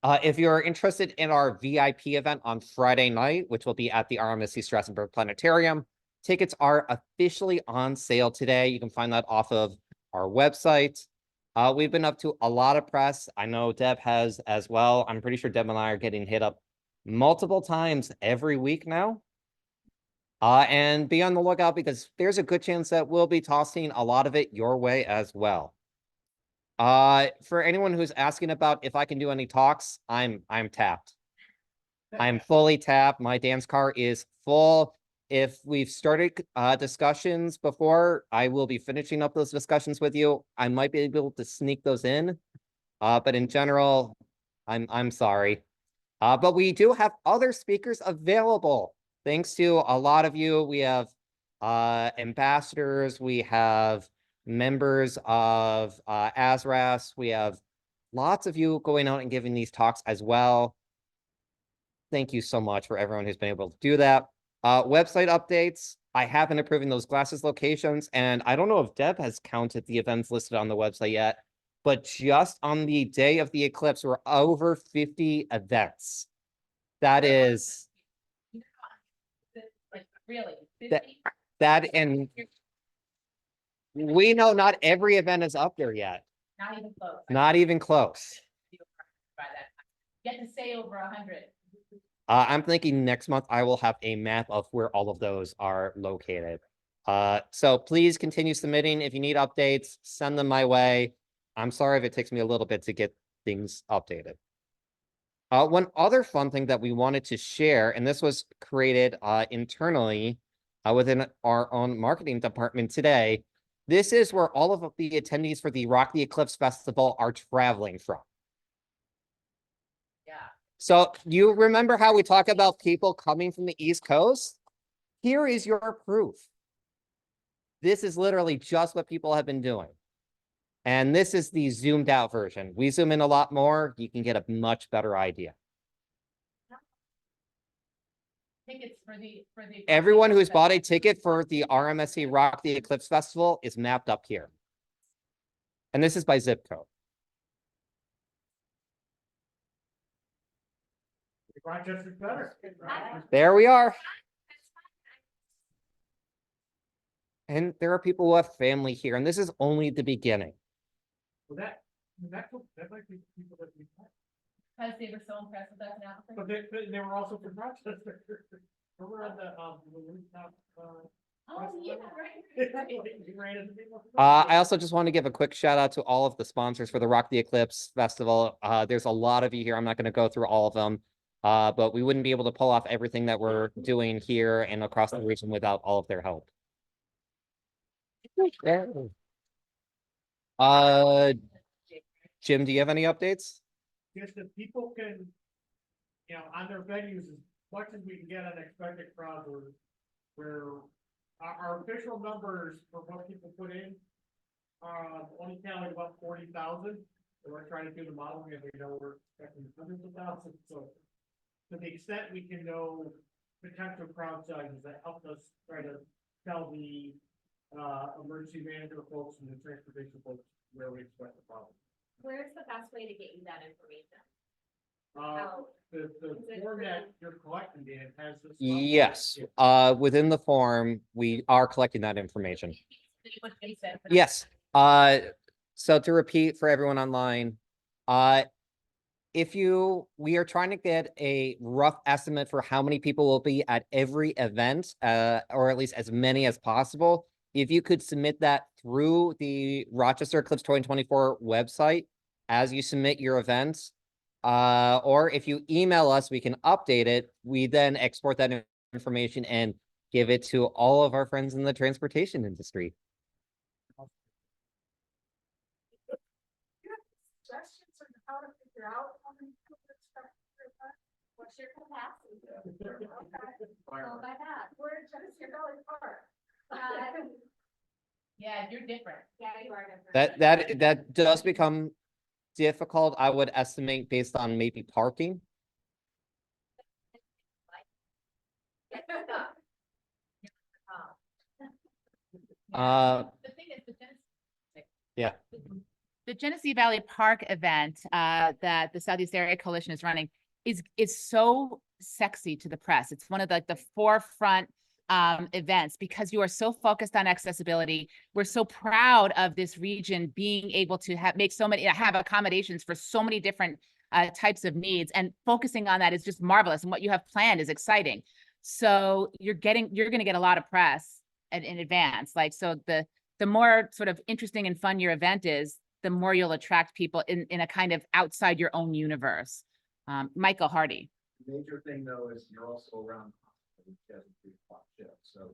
If you're interested in our VIP event on Friday night, which will be at the RMSC Strassenberg Planetarium, tickets are officially on sale today. You can find that off of our website. We've been up to a lot of press. I know Deb has as well. I'm pretty sure Deb and I are getting hit up multiple times every week now. And be on the lookout because there's a good chance that we'll be tossing a lot of it your way as well. For anyone who's asking about if I can do any talks, I'm tapped. I'm fully tapped. My dance card is full. If we've started discussions before, I will be finishing up those discussions with you. I might be able to sneak those in, but in general, I'm sorry. But we do have other speakers available. Thanks to a lot of you. We have ambassadors. We have members of ASRAS. We have lots of you going out and giving these talks as well. Thank you so much for everyone who's been able to do that. Website updates. I have been approving those glasses locations, and I don't know if Deb has counted the events listed on the website yet, but just on the day of the eclipse, we're over 50 events. That is... Like, really? That and we know not every event is up there yet. Not even close. Not even close. By that time. Get to say over 100. I'm thinking next month I will have a map of where all of those are located. So please continue submitting. If you need updates, send them my way. I'm sorry if it takes me a little bit to get things updated. One other fun thing that we wanted to share, and this was created internally within our own marketing department today. This is where all of the attendees for the Rock the Eclipse Festival are traveling from. Yeah. So you remember how we talk about people coming from the East Coast? Here is your proof. This is literally just what people have been doing. And this is the zoomed out version. We zoom in a lot more. You can get a much better idea. Tickets for the Everyone who's bought a ticket for the RMSC Rock the Eclipse Festival is mapped up here. And this is by zip code. Rochester's better. There we are. And there are people who have family here, and this is only the beginning. Well, that might be people that we Because they were so impressed with us in Appleton. But they were also from Rochester. We're on the rooftop, Oh, yeah, right. we ran into people. I also just want to give a quick shout out to all of the sponsors for the Rock the Eclipse Festival. There's a lot of you here. I'm not going to go through all of them. But we wouldn't be able to pull off everything that we're doing here and across the region without all of their help. Jim, do you have any updates? Just that people can, on their venues, as much as we can get unexpected crowds, where our official numbers for what people put in, only counting about 40,000. So we're trying to do the modeling and we know we're expecting hundreds of thousands. So to the extent we can know potential crowd sizes, that helps us try to tell the emergency manager folks and the transportation folks where we expect the problem. Where's the best way to get you that information? The format you're collecting, Dan, has this. Yes, within the form, we are collecting that information. Yes, so to repeat for everyone online, we are trying to get a rough estimate for how many people will be at every event, or at least as many as possible. If you could submit that through the Rochester Eclipse 2024 website as you submit your events, or if you email us, we can update it. We then export that information and give it to all of our friends in the transportation industry. Suggestions on how to figure out how many people expect to attend? What's your capacity? Okay. Go by that. We're in Genesee Valley Park. Yeah, you're different. Yeah, you are different. That does become difficult, I would estimate, based on maybe parking. The thing is, the Genesee Valley Park event that the Southeast Area Coalition is running is so sexy to the press. It's one of the forefront events because you are so focused on accessibility. We're so proud of this region being able to have accommodations for so many different types of needs, and focusing on that is just marvelous. And what you have planned is exciting. So you're going to get a lot of press in advance. Like, so the more sort of interesting and fun your event is, the more you'll attract people in a kind of outside your own universe. Michael Hardy. Major thing though is you're also around the hospital, which has a 3 o'clock shift, so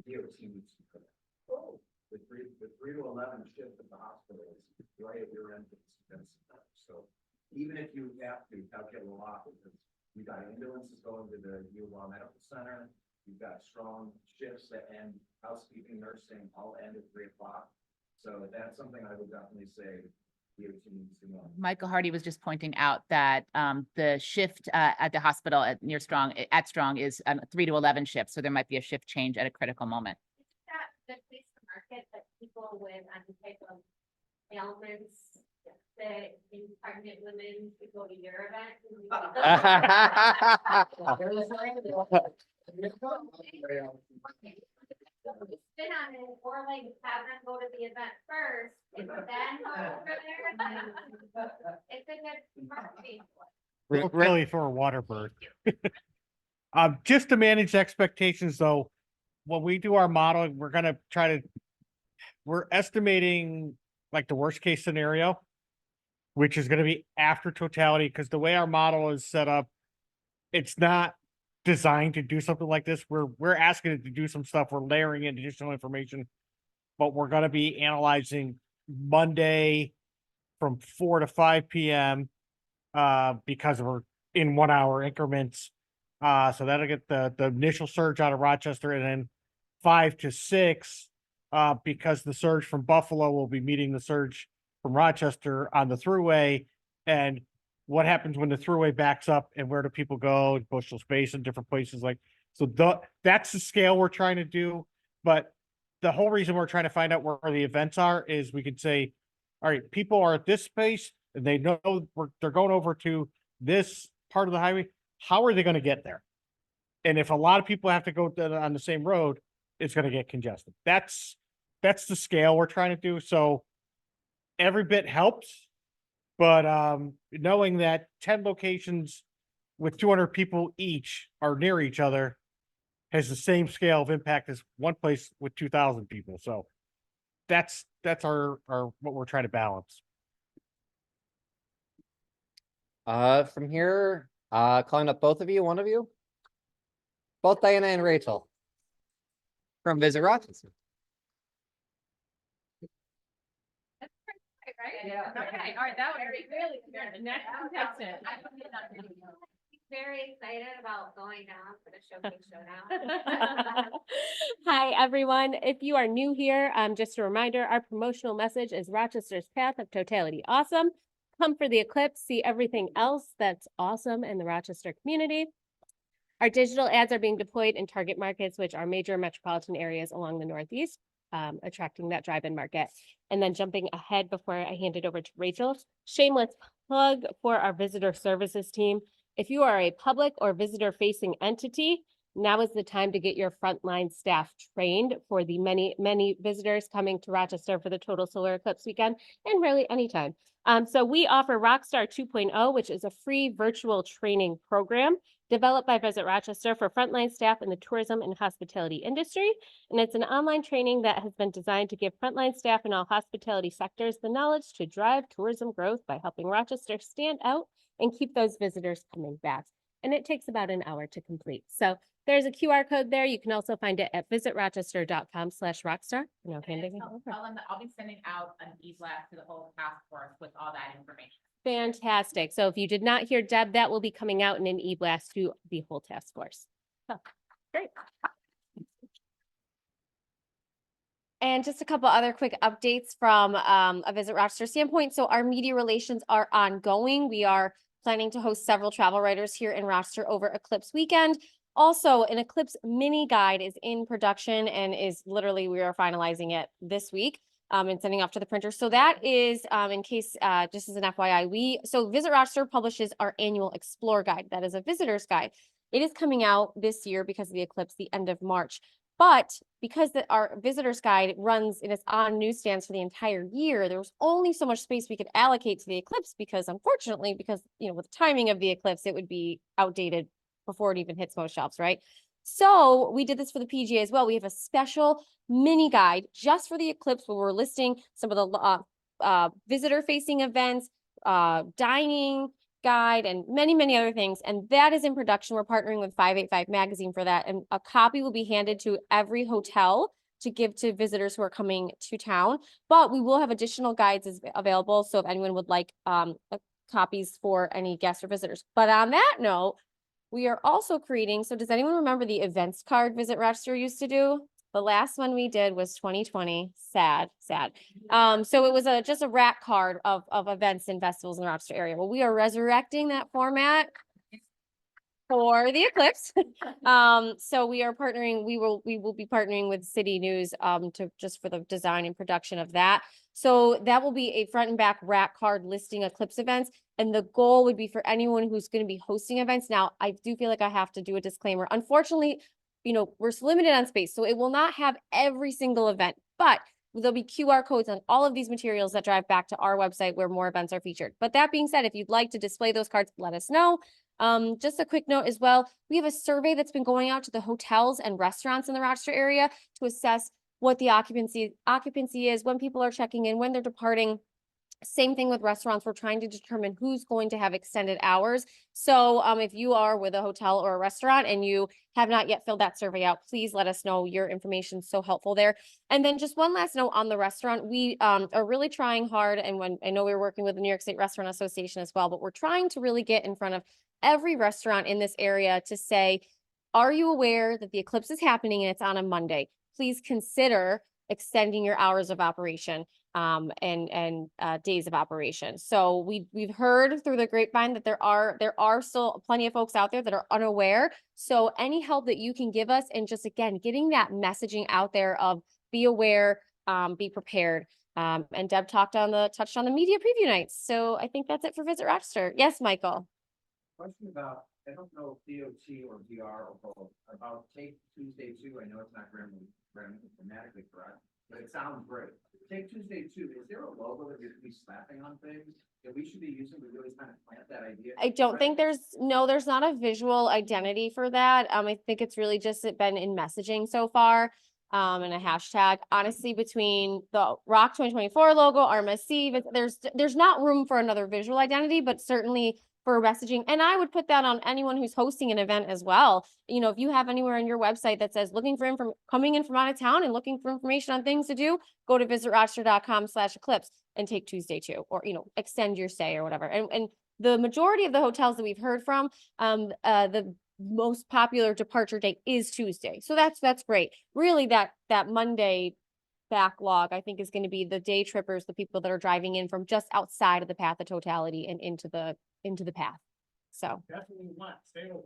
DOT needs to put it. Oh, the 3 to 11 shift at the hospital is right at your end of the event center. So even if you have to calculate a lot, because you've got ambulances going to the U of R Medical Center, you've got strong shifts that end, housekeeping, nursing, all end at 3 o'clock. So that's something I would definitely say DOT needs to know. Michael Hardy was just pointing out that the shift at the hospital at Strong is 3 to 11 shift. So there might be a shift change at a critical moment. Is that the place to market that people with any type of ailments, that pregnant women could go to your event? Spin on it, or like have them go to the event first and then go over there. It's a good marketing. We'll kill you for a water bird. Just to manage expectations though, when we do our modeling, we're estimating like the worst case scenario, which is going to be after totality, because the way our model is set up, it's not designed to do something like this. We're asking it to do some stuff. We're layering in additional information, but we're going to be analyzing Monday from 4 to 5 p.m. Because we're in 1 hour increments. So that'll get the initial surge out of Rochester, and then 5 to 6, because the surge from Buffalo will be meeting the surge from Rochester on the thruway. And what happens when the thruway backs up, and where do people go? Bushel space in different places. That's the scale we're trying to do. But the whole reason we're trying to find out where the events are is we could say, all right, people are at this space and they know they're going over to this part of the highway. How are they going to get there? And if a lot of people have to go on the same road, it's going to get congested. That's the scale we're trying to do. So every bit helps, But knowing that 10 locations with 200 people each are near each other has the same scale of impact as one place with 2,000 people. So that's our what we're trying to balance. From here, calling up both of you, one of you. Both Diana and Rachel. From Visit Rochester. Okay, all right, that was really good. Next contestant. Very excited about going down for the showcase showdown. Hi, everyone. If you are new here, just a reminder, our promotional message is Rochester's path of totality awesome. Come for the eclipse, see everything else that's awesome in the Rochester community. Our digital ads are being deployed in target markets, which are major metropolitan areas along the Northeast, attracting that drive-in market. And then jumping ahead before I hand it over to Rachel, shameless plug for our visitor services team. If you are a public or visitor-facing entity, now is the time to get your frontline staff trained for the many visitors coming to Rochester for the total solar eclipse weekend, and really anytime. So we offer Rockstar 2.0, which is a free virtual training program developed by Visit Rochester for frontline staff in the tourism and hospitality industry. And it's an online training that has been designed to give frontline staff in all hospitality sectors the knowledge to drive tourism growth by helping Rochester stand out and keep those visitors coming back. And it takes about an hour to complete. So there's a QR code there. You can also find it at visitrochester.com/rockstar. I'll be sending out an e-blast to the whole task force with all that information. Fantastic. So if you did not hear Deb, that will be coming out in an e-blast to the whole task force. So, great. And just a couple other quick updates from a Visit Rochester standpoint. So our media relations are ongoing. We are planning to host several travel writers here in Rochester over Eclipse weekend. Also, an Eclipse mini guide is in production and is literally, we are finalizing it this week and sending off to the printer. So that is in case, just as an FYI, so Visit Rochester publishes our annual Explore Guide. That is a visitor's guide. It is coming out this year because of the eclipse, the end of March. But because our visitor's guide runs and is on newsstands for the entire year, there was only so much space we could allocate to the eclipse because unfortunately, with the timing of the eclipse, it would be outdated before it even hits most shelves, right? So we did this for the PGA as well. We have a special mini guide just for the eclipse where we're listing some of the visitor-facing events, dining guide, and many other things. And that is in production. We're partnering with 585 Magazine for that. And a copy will be handed to every hotel to give to visitors who are coming to town. But we will have additional guides available. So if anyone would like copies for any guests or visitors. But on that note, we are also creating, so does anyone remember the events card Visit Rochester used to do? The last one we did was 2020. Sad. So it was just a rack card of events and festivals in the Rochester area. Well, we are resurrecting that format for the eclipse. So we are partnering, we will be partnering with City News for the design and production of that. So that will be a front and back rack card listing eclipse events. And the goal would be for anyone who's going to be hosting events. Now, I do feel like I have to do a disclaimer. Unfortunately, we're limited on space, so it will not have every single event, but there'll be QR codes on all of these materials that drive back to our website where more events are featured. But that being said, if you'd like to display those cards, let us know. Just a quick note as well, we have a survey that's been going out to the hotels and restaurants in the Rochester area to assess what the occupancy is, when people are checking in, when they're departing. Same thing with restaurants. We're trying to determine who's going to have extended hours. So if you are with a hotel or a restaurant and you have not yet filled that survey out, please let us know. Your information is so helpful there. And then just one last note on the restaurant. We are really trying hard. And when I know we're working with the New York State Restaurant Association as well, but we're trying to really get in front of every restaurant in this area to say, are you aware that the eclipse is happening and it's on a Monday? Please consider extending your hours of operation and days of operation. So we've heard through the grapevine that there are still plenty of folks out there that are unaware. So any help that you can give us, and just again getting that messaging out there of be aware, be prepared. And Deb touched on the media preview nights. So I think that's it for Visit Rochester. Yes, Michael. Question about, I don't know if DOT or DR or both, about Take Tuesday 2. I know it's not grammatically correct. but it sounds great. Take Tuesday too, is there a logo that we should be slapping on things that we should be using to really kind of plant that idea? I don't Right? think there's not a visual identity for that. I think it's really just been in messaging so far. And a hashtag, honestly, between the Rock 2024 logo, RMSC, but there's not room for another visual identity, but certainly for messaging. And I would put that on anyone who's hosting an event as well. You know, if you have anywhere on your website that says looking for coming in from out of town and looking for information on things to do, go to visitrochester.com/eclipse and take Tuesday too, or, you know, extend your stay or whatever. And the majority of the hotels that we've heard from, the most popular departure date is Tuesday. So that's great. Really that Monday backlog, I think, is going to be the day trippers, the people that are driving in from just outside of the path of Totality and into the path. So, That's what we want, stay over.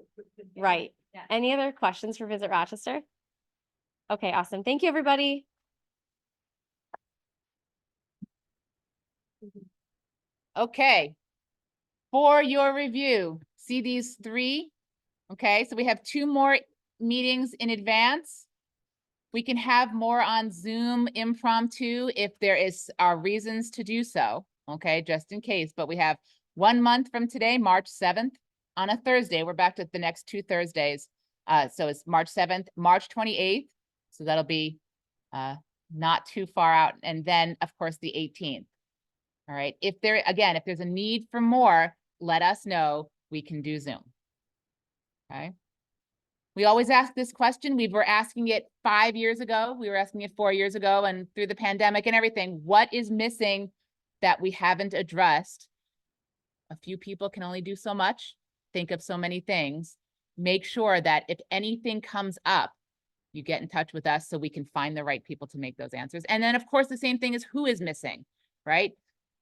right. Yeah. Any other questions for Visit Rochester? Okay, awesome. Thank you, everybody. Okay. For your review, see these three? Okay, so we have 2 more meetings in advance. We can have more on Zoom impromptu if there are reasons to do so, okay, just in case. But we have 1 month from today, March 7th, on a Thursday. We're back to the next 2 Thursdays. So it's March 7th, March 28th. So that'll be not too far out. And then, of course, the 18th. All right, if there's a need for more, let us know. We can do Zoom. Okay. We always ask this question. We were asking it 5 years ago. We were asking it 4 years ago, and through the pandemic and everything, what is missing that we haven't addressed? A few people can only do so much, think of so many things. Make sure that if anything comes up, you get in touch with us so we can find the right people to make those answers. And then, of course, the same thing is who is missing, right?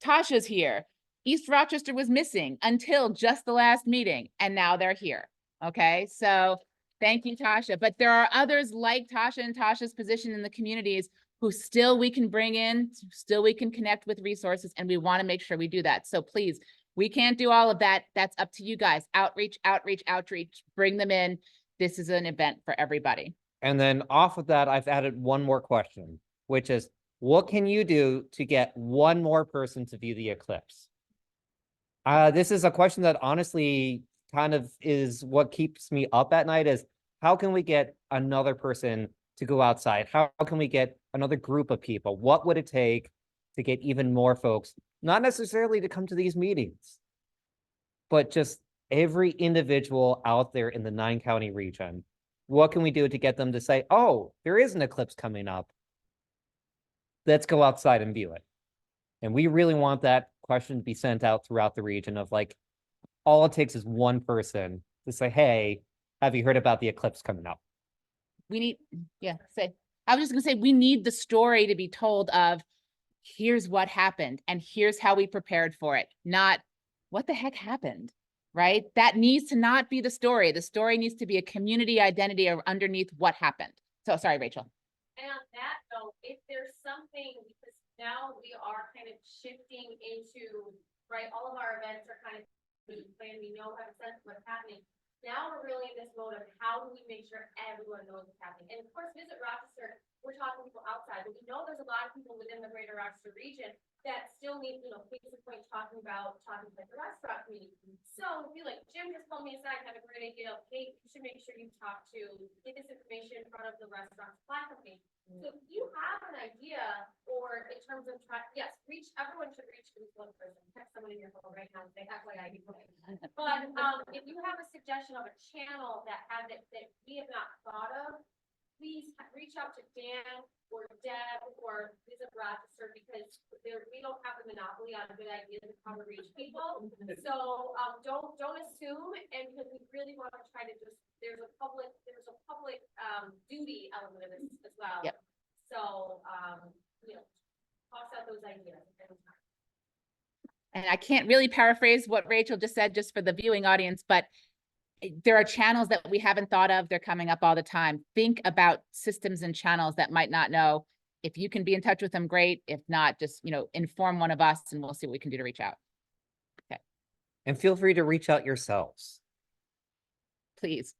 Tasha's here. East Rochester was missing until just the last meeting, and now they're here. Okay, so thank you, Tasha. But there are others like Tasha and Tasha's position in the communities who still we can bring in, still we can connect with resources, and we want to make sure we do that. So please, we can't do all of that. That's up to you guys. Outreach, outreach, outreach, bring them in. This is an event for everybody. And then off of that, I've added one more question, which is, what can you do to get one more person to view the eclipse? This is a question that honestly kind of is what keeps me up at night, is how can we get another person to go outside? How can we get another group of people? What would it take to get even more folks, not necessarily to come to these meetings, but just every individual out there in the 9-county region? What can we do to get them to say, oh, there is an eclipse coming up. Let's go outside and view it. And we really want that question to be sent out throughout the region of like, all it takes is one person to say, hey, have you heard about the eclipse coming up? We need, I was just gonna say, we need the story to be told of, here's what happened and here's how we prepared for it, not what the heck happened, right? That needs to not be the story. The story needs to be a community identity or underneath what happened. So sorry, Rachel. And on that note, if there's something, because now we are kind of shifting into, right, all of our events are kind of planned, we know, have a sense of what's happening. Now we're really in this mode of how do we make sure everyone knows what's happening? And of course, Visit Rochester, we're talking to people outside, but we know there's a lot of people within the greater Rochester region that still need, you know, case in point, talking about the restaurant community. So be like, Jim just pulled me aside and had a great idea of, hey, you should make sure you get this information in front of the restaurant supply company. So if you have an idea, or in terms of everyone should reach to this one person, text someone in your phone right now and say, FYI, be quick. But if you have a suggestion of a channel that we have not thought of, please reach out to Dan or Deb or Visit Rochester, because we don't have the monopoly on good ideas of how to reach people. So don't assume, and because we really want to try to there's a public duty element of this as well. Yep. So toss out those ideas every time. And I can't really paraphrase what Rachel just said just for the viewing audience, but there are channels that we haven't thought of. They're coming up all the time. Think about systems and channels that might not know. If you can be in touch with them, great. If not, just, inform one of us and we'll see what we can do to reach out. Okay. And feel free to reach out yourselves. Please.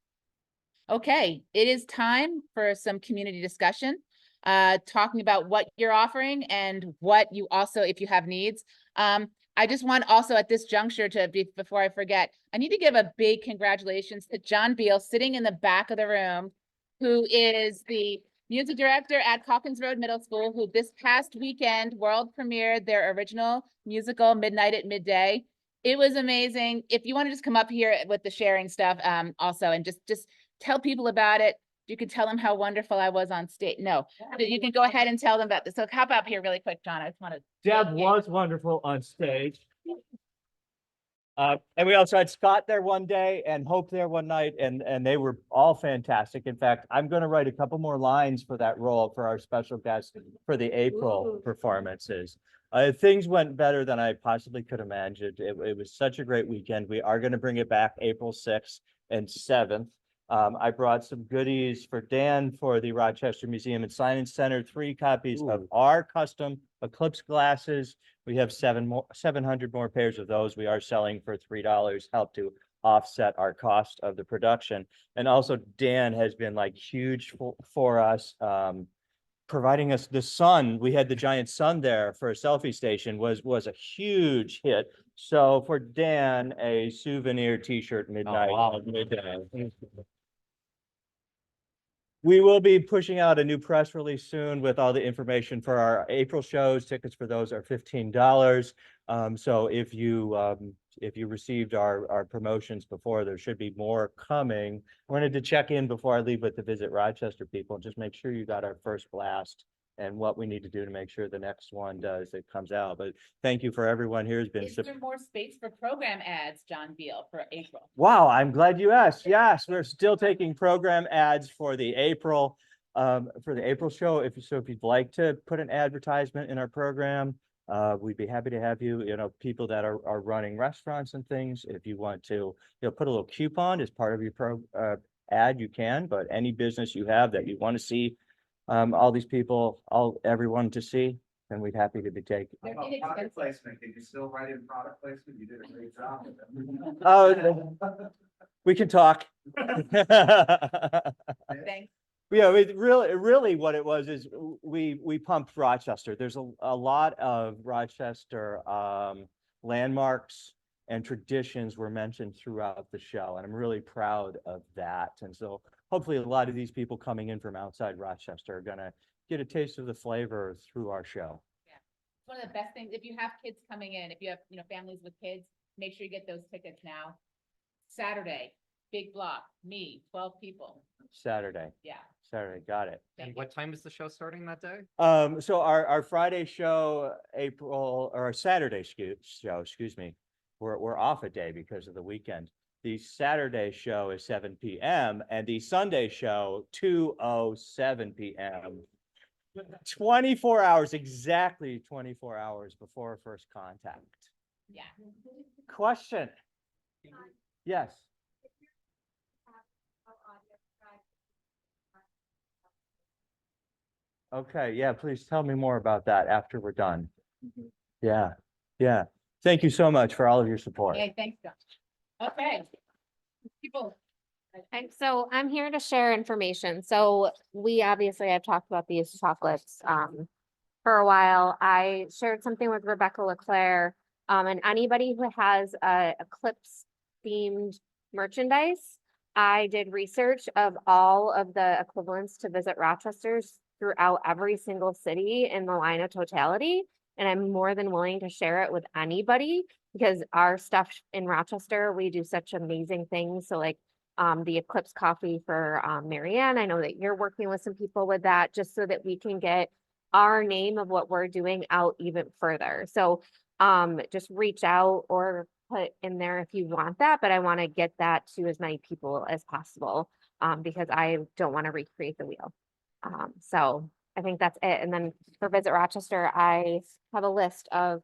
Okay, it is time for some community discussion. talking about what you're offering and what you also, if you have needs. I just want also at this juncture before I forget, I need to give a big congratulations to John Beal sitting in the back of the room, who is the music director at Calkins Road Middle School, who this past weekend world premiered their original musical Midnight at Midday. It was amazing. If you want to just come up here with the sharing stuff, also, and just tell people about it. You can tell them how wonderful I was on stage. No, but you can go ahead and tell them about this. So hop up here really quick, John. I just want to. Deb was wonderful on stage. And we also had Scott there one day and Hope there one night, and they were all fantastic. In fact, I'm going to write a couple more lines for that role for our special guest for the April performances. Things went better than I possibly could imagine. It was such a great weekend. We are going to bring it back April 6th and 7th. I brought some goodies for Dan for the Rochester Museum and Science Center, 3 copies of our custom Eclipse glasses. We have 700 more pairs of those. We are selling for $3, help to offset our cost of the production. And also Dan has been like huge for us, providing us the sun. We had the giant sun there for a selfie station, was a huge hit. So for Dan, a souvenir t-shirt midnight. Oh, wow. Midday. We will be pushing out a new press release soon with all the information for our April shows. Tickets for those are $15. So if you received our promotions before, there should be more coming. I wanted to check in before I leave with the Visit Rochester people, and just make sure you got our first blast and what we need to do to make sure the next one it comes out. But thank you for everyone here has been. Is there more space for program ads, John Beal, for April? Wow, I'm glad you asked. Yes, we're still taking program ads for the April show. If you'd like to put an advertisement in our program, we'd be happy to have you. People that are running restaurants and things. If you want to, put a little coupon as part of your ad, you can. But any business you have that you want to see, all these people, everyone to see, then we'd happy to be taking. How about product placement? Can you still write in product placement? You did a great job with that. Oh, we can talk. Thanks. Yeah, really what it was is we pumped Rochester. There's a lot of Rochester landmarks and traditions were mentioned throughout the show, and I'm really proud of that. And so hopefully a lot of these people coming in from outside Rochester are gonna get a taste of the flavor through our show. Yeah, it's one of the best things. If you have kids coming in, if you have families with kids, make sure you get those tickets now. Saturday, big block, me, 12 people. Saturday, got it. And what time is the show starting that day? So our Friday show, our Saturday show, excuse me, we're off a day because of the weekend. The Saturday show is 7 p.m. and the Sunday show 2:07 p.m. 24 hours, exactly 24 hours before first contact. Yeah. Question? Yes. Okay, yeah, please tell me more about that after we're done. Yeah. Thank you so much for all of your support. Okay, thanks, John. Okay. People. And so I'm here to share information. So we obviously have talked about these chocolates for a while. I shared something with Rebecca LeClaire, and anybody who has a Eclipse themed merchandise. I did research of all of the equivalents to Visit Rochester's throughout every single city in the line of Totality. And I'm more than willing to share it with anybody because our stuff in Rochester, we do such amazing things. So like the Eclipse coffee for Marianne, I know that you're working with some people with that just so that we can get our name of what we're doing out even further. So just reach out or put in there if you want that, but I want to get that to as many people as possible because I don't want to recreate the wheel. So I think that's it. And then for Visit Rochester, I have a list of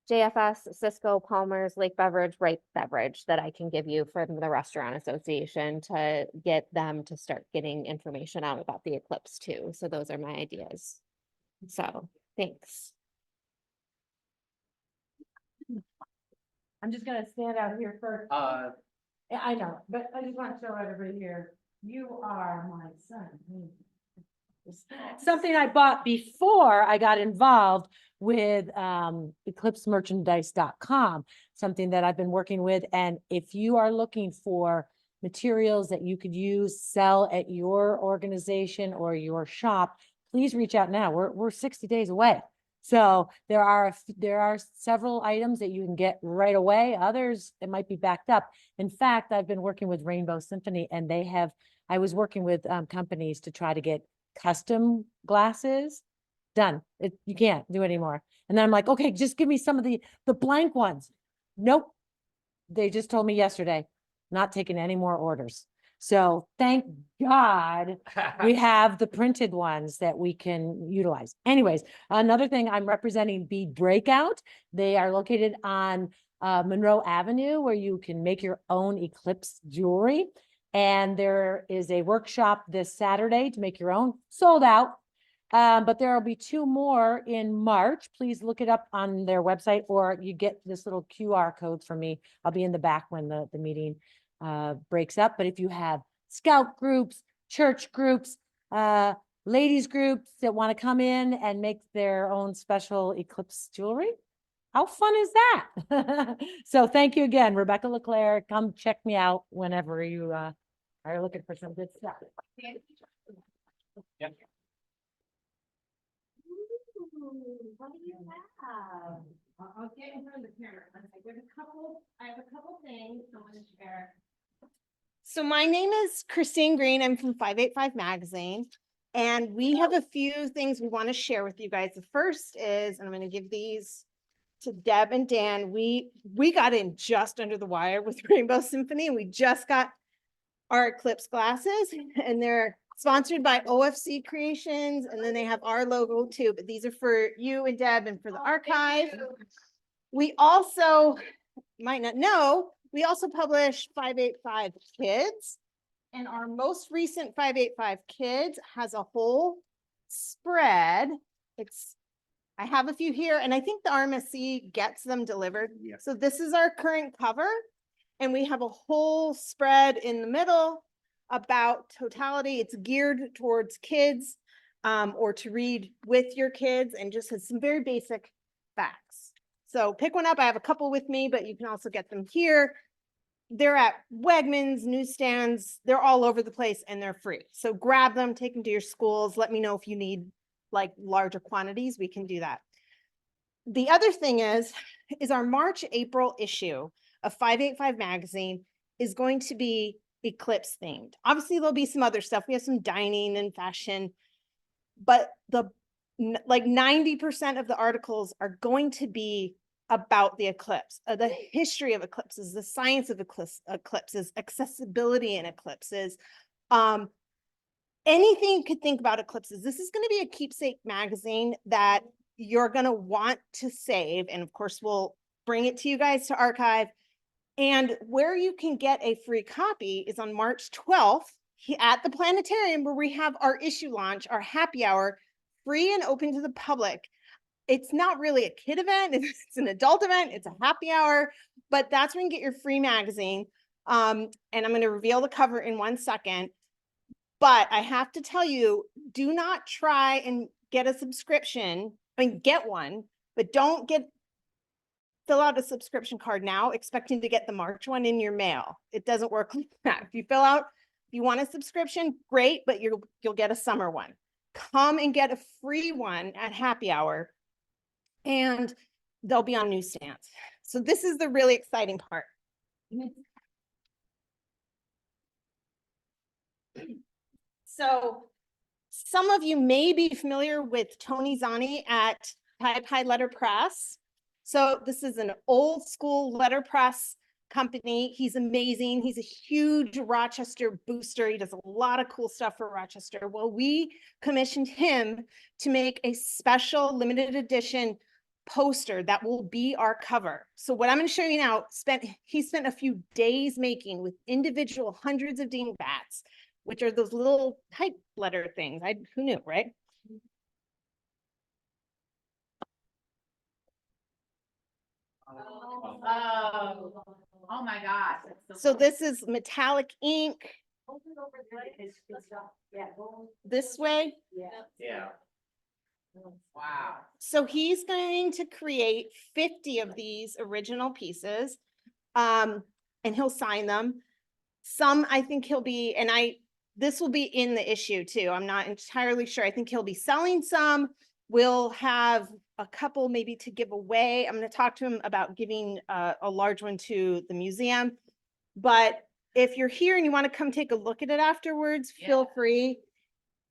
JFS, Cisco, Palmer's, Lake Beverage, Ripe Beverage that I can give you from the Restaurant Association to get them to start getting information out about the Eclipse too. So those are my ideas. So thanks. I'm just gonna stand out here first. Yeah, I know, but I just want to show everybody here, you are my son. something I bought before I got involved with eclipsemerchandise.com, something that I've been working with. And if you are looking for materials that you could use, sell at your organization or your shop, please reach out now. We're 60 days away. So there are several items that you can get right away. Others, it might be backed up. In fact, I've been working with Rainbow Symphony, and I was working with companies to try to get custom glasses done. You can't do it anymore. And then I'm like, okay, just give me some of the blank ones. Nope. They just told me yesterday, not taking any more orders. So thank God we have the printed ones that we can utilize. Anyways, another thing, I'm representing Bead Breakout. They are located on Monroe Avenue, where you can make your own eclipse jewelry. And there is a workshop this Saturday to make your own, sold out. But there will be 2 more in March. Please look it up on their website, or you get this little QR code from me. I'll be in the back when the meeting breaks up. But if you have scout groups, church groups, ladies groups that want to come in and make their own special eclipse jewelry, how fun is that? So thank you again, Rebecca LeClaire. Come check me out whenever you are looking for some good stuff. Yep. What do you have? I'll get in front of the camera. I have a couple things I want to share. So my name is Christine Green. I'm from 585 Magazine, and we have a few things we want to share with you guys. The first is, and I'm going to give these to Deb and Dan. We got in just under the wire with Rainbow Symphony, and we just got our Eclipse glasses, and they're sponsored by OFC Creations, and then they have our logo too, but these are for you and Deb and for the archive. We also, might not know, we also publish 585 Kids, and our most recent 585 Kids has a whole spread. I have a few here, and I think the RMSC gets them delivered. Yeah. So this is our current cover, and we have a whole spread in the middle about totality. It's geared towards kids or to read with your kids, and just has some very basic facts. So pick one up. I have a couple with me, but you can also get them here. They're at Wegmans, newsstands. They're all over the place, and they're free. So grab them, take them to your schools. Let me know if you need like larger quantities. We can do that. The other thing is our March-April issue of 585 Magazine is going to be eclipse themed. Obviously, there'll be some other stuff. We have some dining and fashion, but like 90% of the articles are going to be about the eclipse, the history of eclipses, the science of eclipses, accessibility in eclipses, anything you could think about eclipses. This is going to be a keepsake magazine that you're going to want to save. And of course, we'll bring it to you guys to archive. And where you can get a free copy is on March 12th at the planetarium, where we have our issue launch, our happy hour, free and open to the public. It's not really a kid event, it's an adult event, it's a happy hour, but that's when you get your free magazine. And I'm going to reveal the cover in 1 second. But I have to tell you, do not try and get a subscription. I mean, get one, but don't fill out a subscription card now expecting to get the March one in your mail. It doesn't work like that. If you want a subscription, great, but you'll get a summer one. Come and get a free one at happy hour, and they'll be on newsstands. So this is the really exciting part. So some of you may be familiar with Tony Zani at High Letter Press. So this is an old school letterpress company. He's amazing. He's a huge Rochester booster. He does a lot of cool stuff for Rochester. Well, we commissioned him to make a special limited edition poster that will be our cover. So what I'm going to show you now, he spent a few days making with individual hundreds of dingbats, which are those little type letter things. Who knew, right? Oh my gosh. So this is metallic ink. This way. Yeah. Wow. So he's going to create 50 of these original pieces. And he'll sign them. Some I think he'll be, this will be in the issue too. I'm not entirely sure. I think he'll be selling some. We'll have a couple maybe to give away. I'm going to talk to him about giving a large one to the museum. But if you're here and you want to come take a look at it afterwards, feel free.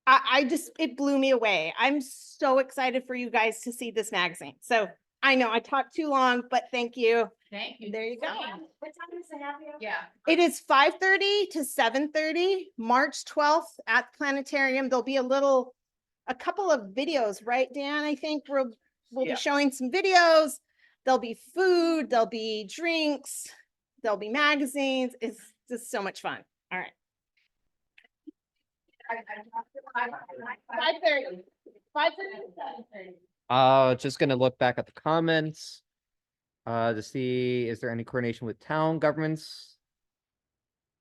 It blew me away. I'm so excited for you guys to see this magazine. So I know I talked too long, but thank you. Thank you. There you go. What time is the happy hour? Yeah. It is 5:30 to 7:30, March 12th at the planetarium. There'll be a couple of videos, right, Dan? I think we'll be showing some videos. There'll be food, there'll be drinks, there'll be magazines. It's just so much fun. All right. 5:30. 5:30. Just gonna look back at the comments to see, is there any coordination with town governments?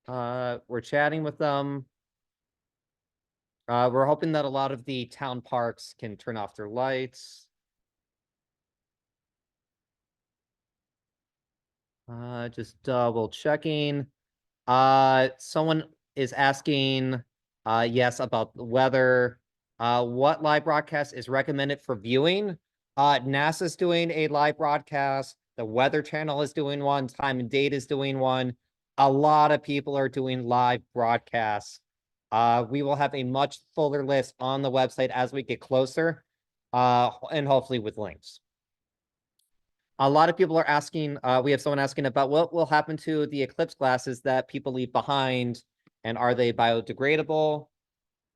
We're chatting with them. We're hoping that a lot of the town parks can turn off their lights. Just double checking. Someone is asking, yes, about the weather. What live broadcast is recommended for viewing? NASA's doing a live broadcast. The Weather Channel is doing one. Time and Date is doing one. A lot of people are doing live broadcasts. We will have a much fuller list on the website as we get closer, and hopefully with links. A lot of people are asking, we have someone asking about what will happen to the eclipse glasses that people leave behind, and are they biodegradable?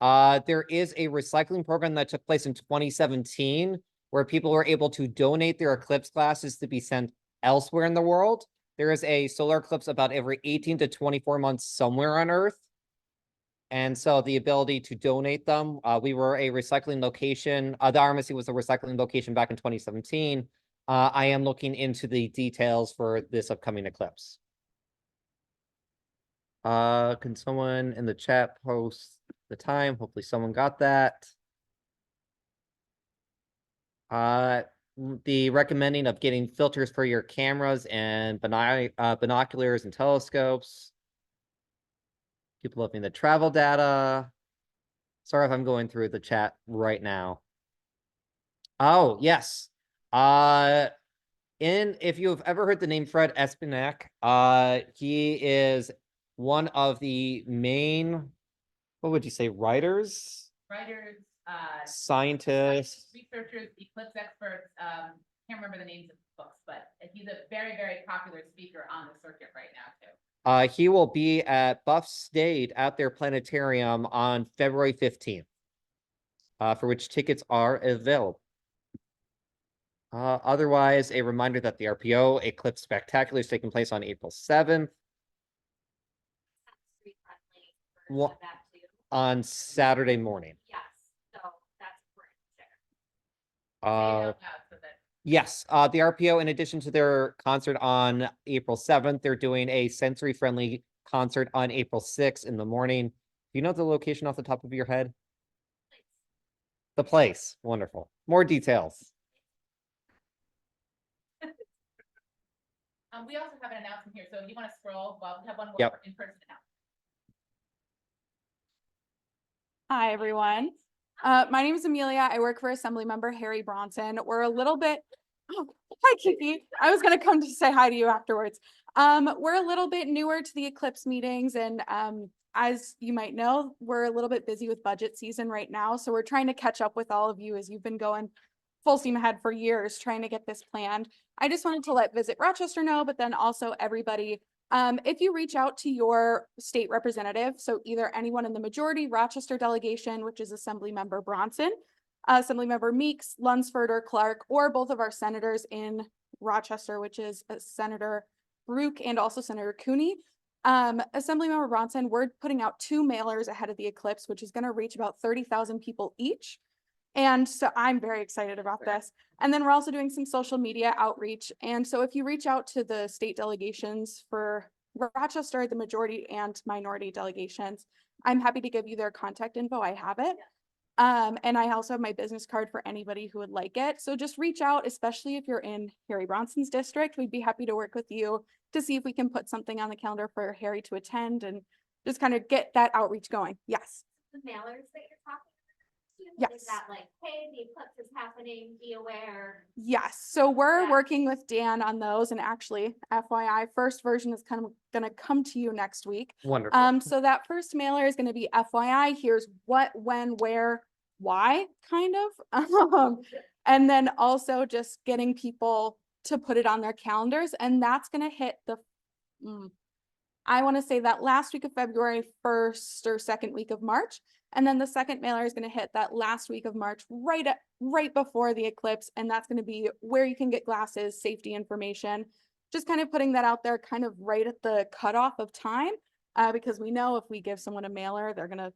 There is a recycling program that took place in 2017 where people were able to donate their eclipse glasses to be sent elsewhere in the world. There is a solar eclipse about every 18 to 24 months somewhere on Earth. And so the ability to donate them, we were a recycling location. The RMSC was a recycling location back in 2017. I am looking into the details for this upcoming eclipse. Can someone in the chat post the time? Hopefully someone got that. The recommending of getting filters for your cameras and binoculars and telescopes. People looking at travel data. Sorry if I'm going through the chat right now. Oh, yes. If you've ever heard the name Fred Espinak, he is one of the main, what would you say, writers? Scientists. Researchers, eclipse experts, can't remember the names of the books, but he's a very, very popular speaker on the circuit right now too. He will be at Buff State at their planetarium on February 15th, for which tickets are available. Otherwise, a reminder that the RPO Eclipse Spectacular is taking place on April 7th. On Saturday morning. Yes, so that's Yes, the RPO, in addition to their concert on April 7th, they're doing a sensory-friendly concert on April 6th in the morning. Do you know the location off the top of your head? The place. Wonderful. More details. We also have an announcement here, so if you want to scroll, well, we have one more Yep. in-person announcement. Hi, everyone. My name is Amelia. I work for Assemblymember Harry Bronson. We're a little bit, oh, hi, Kiki. I was going to come to say hi to you afterwards. We're a little bit newer to the Eclipse meetings, and as you might know, we're a little bit busy with budget season right now. So we're trying to catch up with all of you as you've been going full steam ahead for years trying to get this planned. I just wanted to let Visit Rochester know, but then also everybody, if you reach out to your state representative, so either anyone in the majority Rochester delegation, which is Assemblymember Bronson, Assemblymember Meeks, Lunsford, or Clark, or both of our senators in Rochester, which is Senator Brook and also Senator Cooney. Assemblymember Bronson, we're putting out 2 mailers ahead of the eclipse, which is going to reach about 30,000 people each. And so I'm very excited about this. And then we're also doing some social media outreach. And so if you reach out to the state delegations for Rochester, the majority and minority delegations. I'm happy to give you their contact info. I have it. And I also have my business card for anybody who would like it. So just reach out, especially if you're in Harry Bronson's district. We'd be happy to work with you to see if we can put something on the calendar for Harry to attend and just kind of get that outreach going. Yes. The mailers that you're talking about? Yes. Is that like, hey, the eclipse is happening, be aware? Yes, so we're Yeah. working with Dan on those, and actually, FYI, first version is kind of gonna come to you next week. Wonderful. So that first mailer is gonna be FYI, here's what, when, where, why, kind of. And then also just getting people to put it on their calendars, and that's gonna hit the, I wanna say that last week of February, first or second week of March. And then the second mailer is going to hit that last week of March, right before the eclipse. And that's going to be where you can get glasses, safety information, just kind of putting that out there kind of right at the cutoff of time. Because we know if we give someone a mailer, they're going to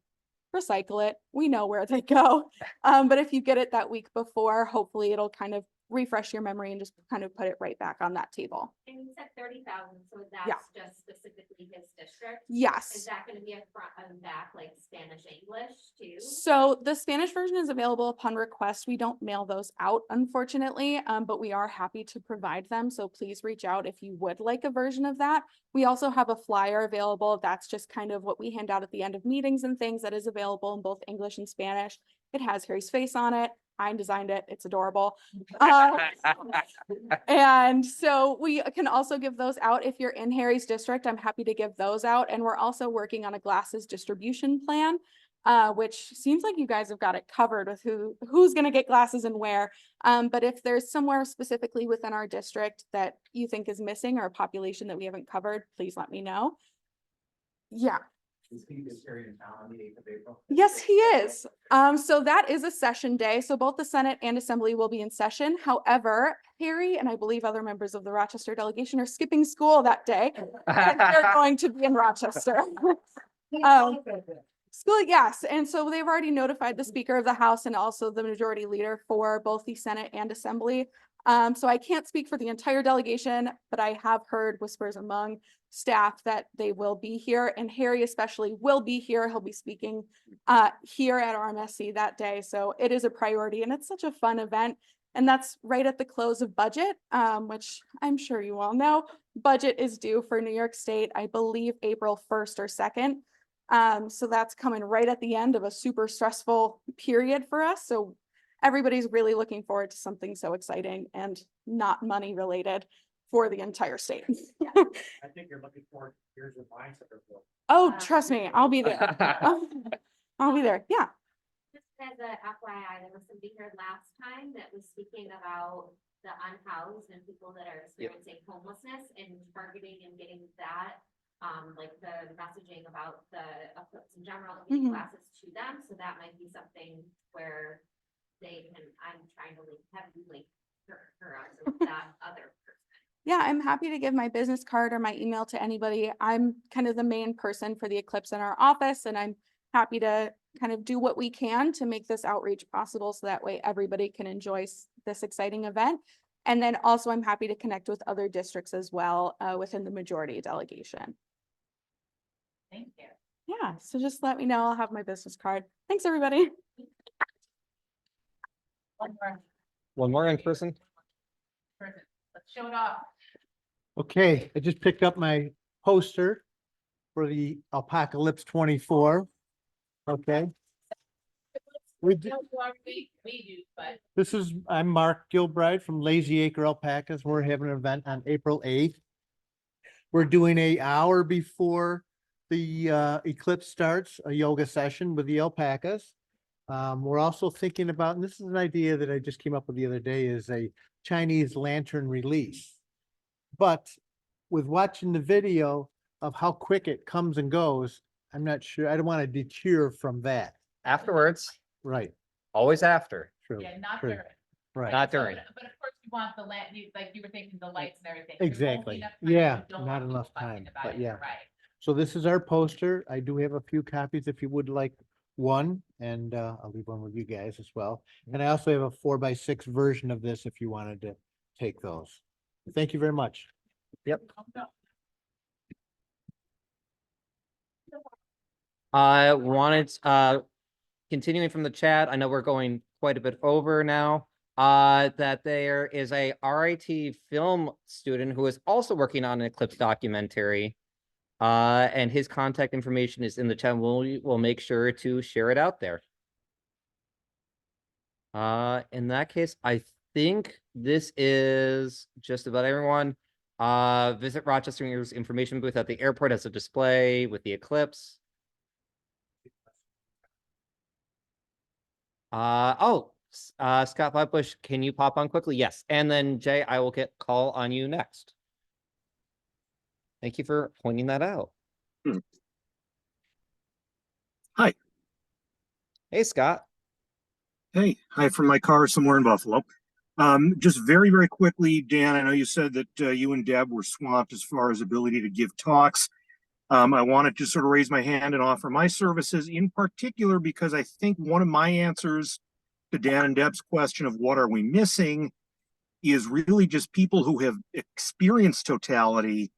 recycle it. We know where they go. But if you get it that week before, hopefully it'll kind of refresh your memory and just kind of put it right back on that table. And you said 30,000, so Yeah. that's just specifically his district? Yes. Is that gonna be a front and back, like Spanish, English too? So the Spanish version is available upon request. We don't mail those out, unfortunately, but we are happy to provide them. So please reach out if you would like a version of that. We also have a flyer available. That's just kind of what we hand out at the end of meetings and things that is available in both English and Spanish. It has Harry's face on it. I designed it. It's adorable. And so we can also give those out if you're in Harry's district. I'm happy to give those out. And we're also working on a glasses distribution plan, which seems like you guys have got it covered with who's going to get glasses and where. But if there's somewhere specifically within our district that you think is missing or a population that we haven't covered, please let me know. Yeah. Is he this area in town on the 8th of April? Yes, he is. So that is a session day. So both the Senate and Assembly will be in session. However, Harry and I believe other members of the Rochester delegation are skipping school that day. And they're going to be in Rochester. School, yes. And so they've already notified the Speaker of the House and also the Majority Leader for both the Senate and Assembly. So I can't speak for the entire delegation, but I have heard whispers among staff that they will be here, and Harry especially will be here. He'll be speaking here at RMSC that day. So it is a priority, and it's such a fun event. And that's right at the close of budget, which I'm sure you all know. Budget is due for New York State, I believe April 1st or 2nd. So that's coming right at the end of a super stressful period for us. So everybody's really looking forward to something so exciting and not money related for the entire state. I think you're looking forward to here's your mindset report. Oh, trust me, I'll be there. I'll be there. Yeah. Just as a FYI, there was somebody here last time that was speaking about the unhoused and people that are experiencing homelessness and targeting and getting that, like the messaging about the eclipse in general, and getting classes to them. So that might be something where they can, I'm trying to have you link her out with that other person. Yeah, I'm happy to give my business card or my email to anybody. I'm kind of the main person for the eclipse in our office, and I'm happy to kind of do what we can to make this outreach possible so that way everybody can enjoy this exciting event. And then also I'm happy to connect with other districts as well within the majority delegation. Thank you. Yeah, so just let me know. I'll have my business card. Thanks, everybody. One more in person. Let's show it off. Okay, I just picked up my poster for the Apocalypse 24. Okay. We do, We do, but. I'm Mark Gilbride from Lazy Acre Alpacas. We're having an event on April 8th. We're doing an hour before the eclipse starts, a yoga session with the alpacas. We're also thinking about, and this is an idea that I just came up with the other day, is a Chinese lantern release. But with watching the video of how quick it comes and goes, I'm not sure, I don't want to deter from that. Afterwards. Right. Always after. True. Yeah, not true. during. Right. Not during. But of course, you want the like you were thinking, the lights and everything. Exactly. There's only Yeah, enough time, you don't not want people enough fussing time, about but it, yeah. Right. So this is our poster. I do have a few copies if you would like one, and I'll leave one with you guys as well. And I also have a 4x6 version of this if you wanted to take those. Thank you very much. Yep. I wanted, continuing from the chat, I know we're going quite a bit over now. That there is a RIT film student who is also working on an Eclipse documentary. And his contact information is in the chat. We'll make sure to share it out there. In that case, I think this is just about everyone. Visit Rochester's information booth at the airport as a display with the Eclipse. Scott Flatbush, can you pop on quickly? Yes. And then Jay, I will call on you next. Thank you for pointing that out. Hi. Hey, Scott. Hey, hi from my car somewhere in Buffalo. Just very, very quickly, Dan, I know you said that you and Deb were swamped as far as ability to give talks. I wanted to sort of raise my hand and offer my services in particular because I think one of my answers to Dan and Deb's question of what are we missing is really just people who have experienced totality,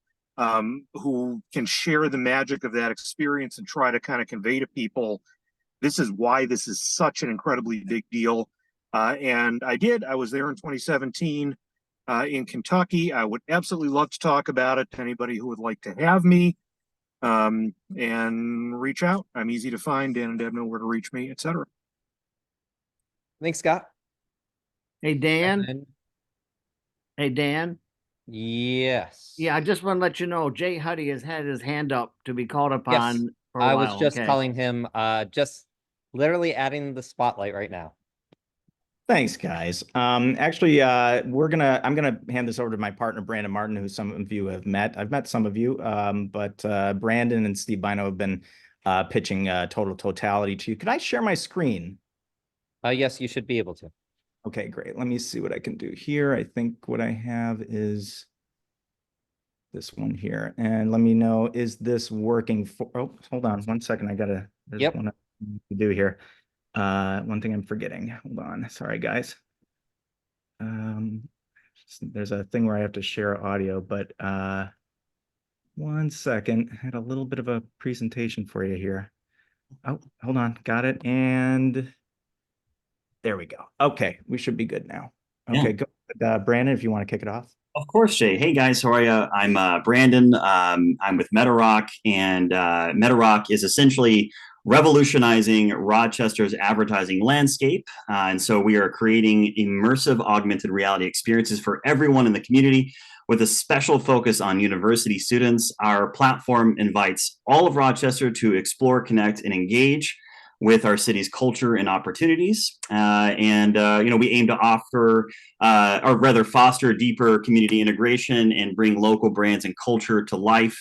who can share the magic of that experience and try to kind of convey to people this is why this is such an incredibly big deal. And I was there in 2017 in Kentucky. I would absolutely love to talk about it to anybody who would like to have me, and reach out. I'm easy to find. Dan and Deb know where to reach me, etc. Thanks, Scott. Hey, Dan. And Hey, Dan. yes. Yeah, I just want to let you know, Jay Huddy has had his hand up to be called upon Yes. for a I while. was just okay? calling him, just literally adding the spotlight right now. Thanks, guys. Actually, I'm gonna hand this over to my partner, Brandon Martin, who some of you have met. I've met some of you, but Brandon and Steve Bino have been pitching Totality to you. Can I share my screen? Yes, you should be able to. Okay, great. Let me see what I can do here. I think what I have is this one here. And let me know, is this working for, oh, hold on 1 second. There's one I need to do here. One thing I'm forgetting. Hold on. Sorry, guys. There's a thing where I have to share audio, but 1 second. I had a little bit of a presentation for you here. Oh, hold on. Got it. And there we go. Okay, we should be good now. Okay, go ahead, Brandon, if you want to kick it off. Of course, Jay. Hey guys, how are you? I'm Brandon. I'm with MetaRoc, and MetaRoc is essentially revolutionizing Rochester's advertising landscape. And so we are creating immersive augmented reality experiences for everyone in the community with a special focus on university students. Our platform invites all of Rochester to explore, connect, and engage with our city's culture and opportunities. We aim to offer, or rather foster deeper community integration and bring local brands and culture to life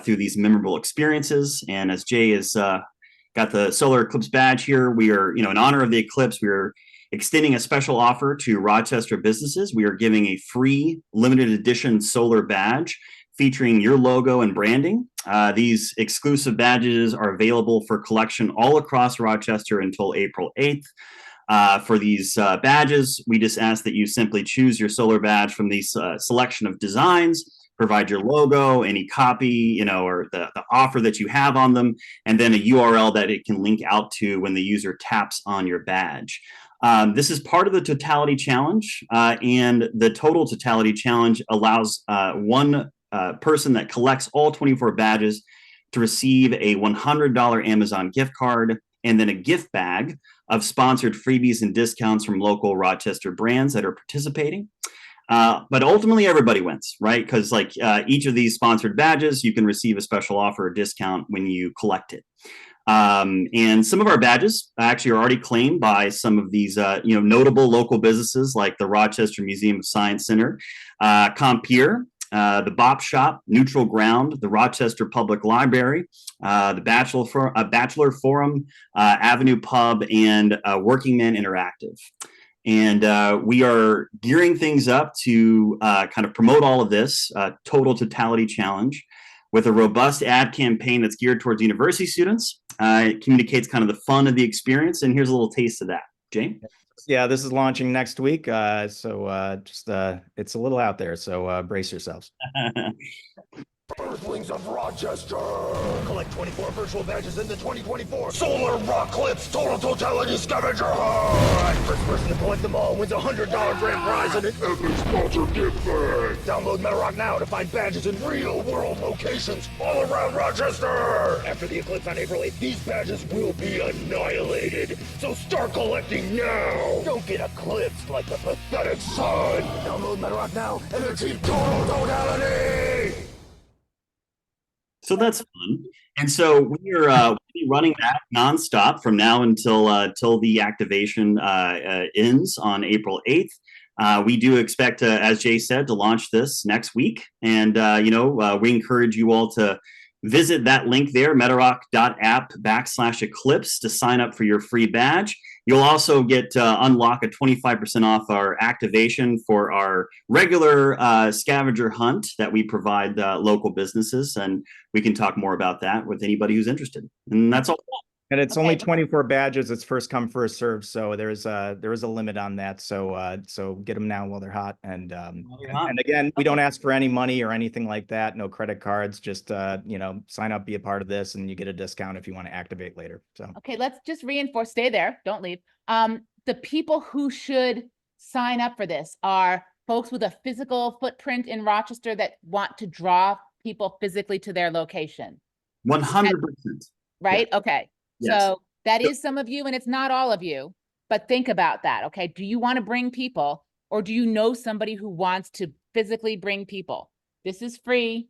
through these memorable experiences. And as Jay has got the Solar Eclipse badge here, we are, in honor of the eclipse, we are extending a special offer to Rochester businesses. We are giving a free limited edition solar badge featuring your logo and branding. These exclusive badges are available for collection all across Rochester until April 8th. For these badges, we just ask that you simply choose your solar badge from these selection of designs, provide your logo, any copy, or the offer that you have on them, and then a URL that it can link out to when the user taps on your badge. This is part of the Totality Challenge, and the Total Totality Challenge allows one person that collects all 24 badges to receive a $100 Amazon gift card and then a gift bag of sponsored freebies and discounts from local Rochester brands that are participating. But ultimately, everybody wins, right? Because each of these sponsored badges, you can receive a special offer or discount when you collect it. And some of our badges actually are already claimed by some of these, notable local businesses like the Rochester Museum of Science Center, Compeer, the Bop Shop, Neutral Ground, the Rochester Public Library, the Bachelor Forum, Avenue Pub, and Working Man Interactive. And we are gearing things up to kind of promote all of this Total Totality Challenge with a robust ad campaign that's geared towards university students. It communicates kind of the fun of the experience, and here's a little taste of that. Jane? Yeah, this is launching next week. So it's a little out there. So brace yourselves. Earthlings of Rochester! Collect 24 virtual badges in the 2024 Solar Rock Eclipse Totality Scavenger Hunt! First person to collect them all wins a $100 grand prize and an epic sponsored gift bag! Download MetaRock now to find badges in real-world locations all around Rochester! After the eclipse on April 8th, these badges will be annihilated! So start collecting now! Don't get eclipsed like the pathetic sun! Download MetaRock now and achieve total totality! So that's fun. And so we're we'll be running that nonstop from now until till the activation ends on April 8th. We do expect, as Jay said, to launch this next week. And, we encourage you all to visit that link there, metarock.app/eclipse to sign up for your free badge. You'll also get unlock a 25% off our activation for our regular scavenger hunt that we provide local businesses. And we can talk more about that with anybody who's interested. And that's all. And it's only 24 badges. It's first come, first served. So there is a limit on that. So get them now while they're hot. And again, we don't ask for any money or anything like that. No credit cards. Just sign up, be a part of this, and you get a discount if you want to activate later. So Okay, let's just reinforce, stay there, don't leave. The people who should sign up for this are folks with a physical footprint in Rochester that want to draw people physically to their location. 100%. Right? Okay. Yes. So that is some of you and it's not all of you, but think about that. Okay. Do you want to bring people or do you know somebody who wants to physically bring people? This is free.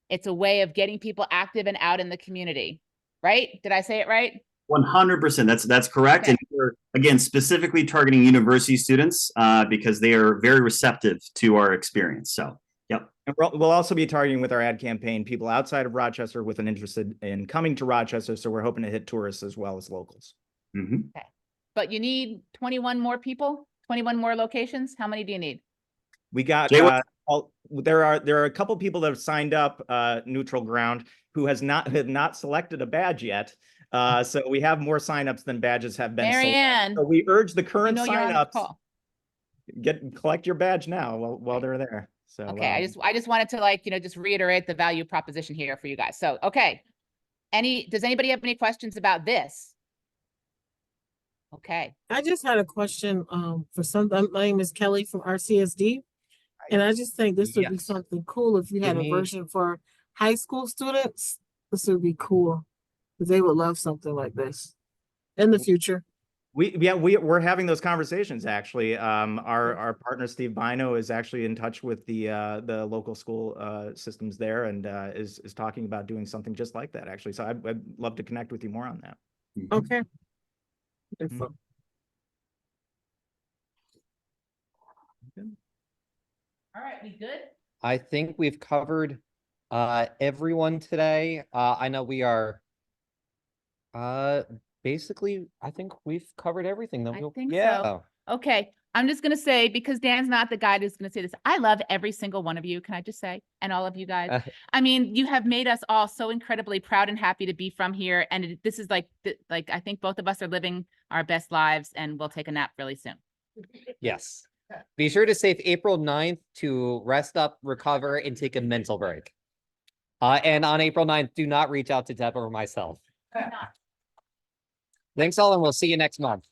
It's a way of getting people active and out in the community, right? Did I say it right? 100%. That's correct. And we're, again, specifically targeting university students because they are very receptive to our experience. So, yep. And we'll also be targeting with our ad campaign people outside of Rochester with an interest in coming to Rochester. So we're hoping to hit tourists as well as locals. Mm-hmm. Okay. But you need 21 more people, 21 more locations. How many do you need? We got there are a couple people that have signed up neutral ground who have not selected a badge yet. So we have more signups than badges have been. Marianne, so we urge the current you're on the signups call. collect your badge now while they're there. So Okay, I just wanted to just reiterate the value proposition here for you guys. So okay. Does anybody have any questions about this? Okay. I just had a question for my name is Kelly from RCSD. And I just think this would be something cool if you had a version for high school students. This would be cool. Because they would love something like this in the future. We're having those conversations actually. Our partner Steve Bino is actually in touch with the local school systems there and is talking about doing something just like that actually. So I'd love to connect with you more on that. Okay. Mm-hmm. All right, we good? I think we've covered everyone today. I know we are basically, I think we've covered everything. I think so. Okay. I'm just going to say, because Dan's not the guy who's going to say this, I love every single one of you. Can I just say, and all of you guys, I mean, you have made us all so incredibly proud and happy to be from here. And this is like, I think both of us are living our best lives and we'll take a nap really soon. Yes. Be sure to save April 9th to rest up, recover, and take a mental break. And on April 9th, do not reach out to Deb or myself. Thanks all, and we'll see you next month.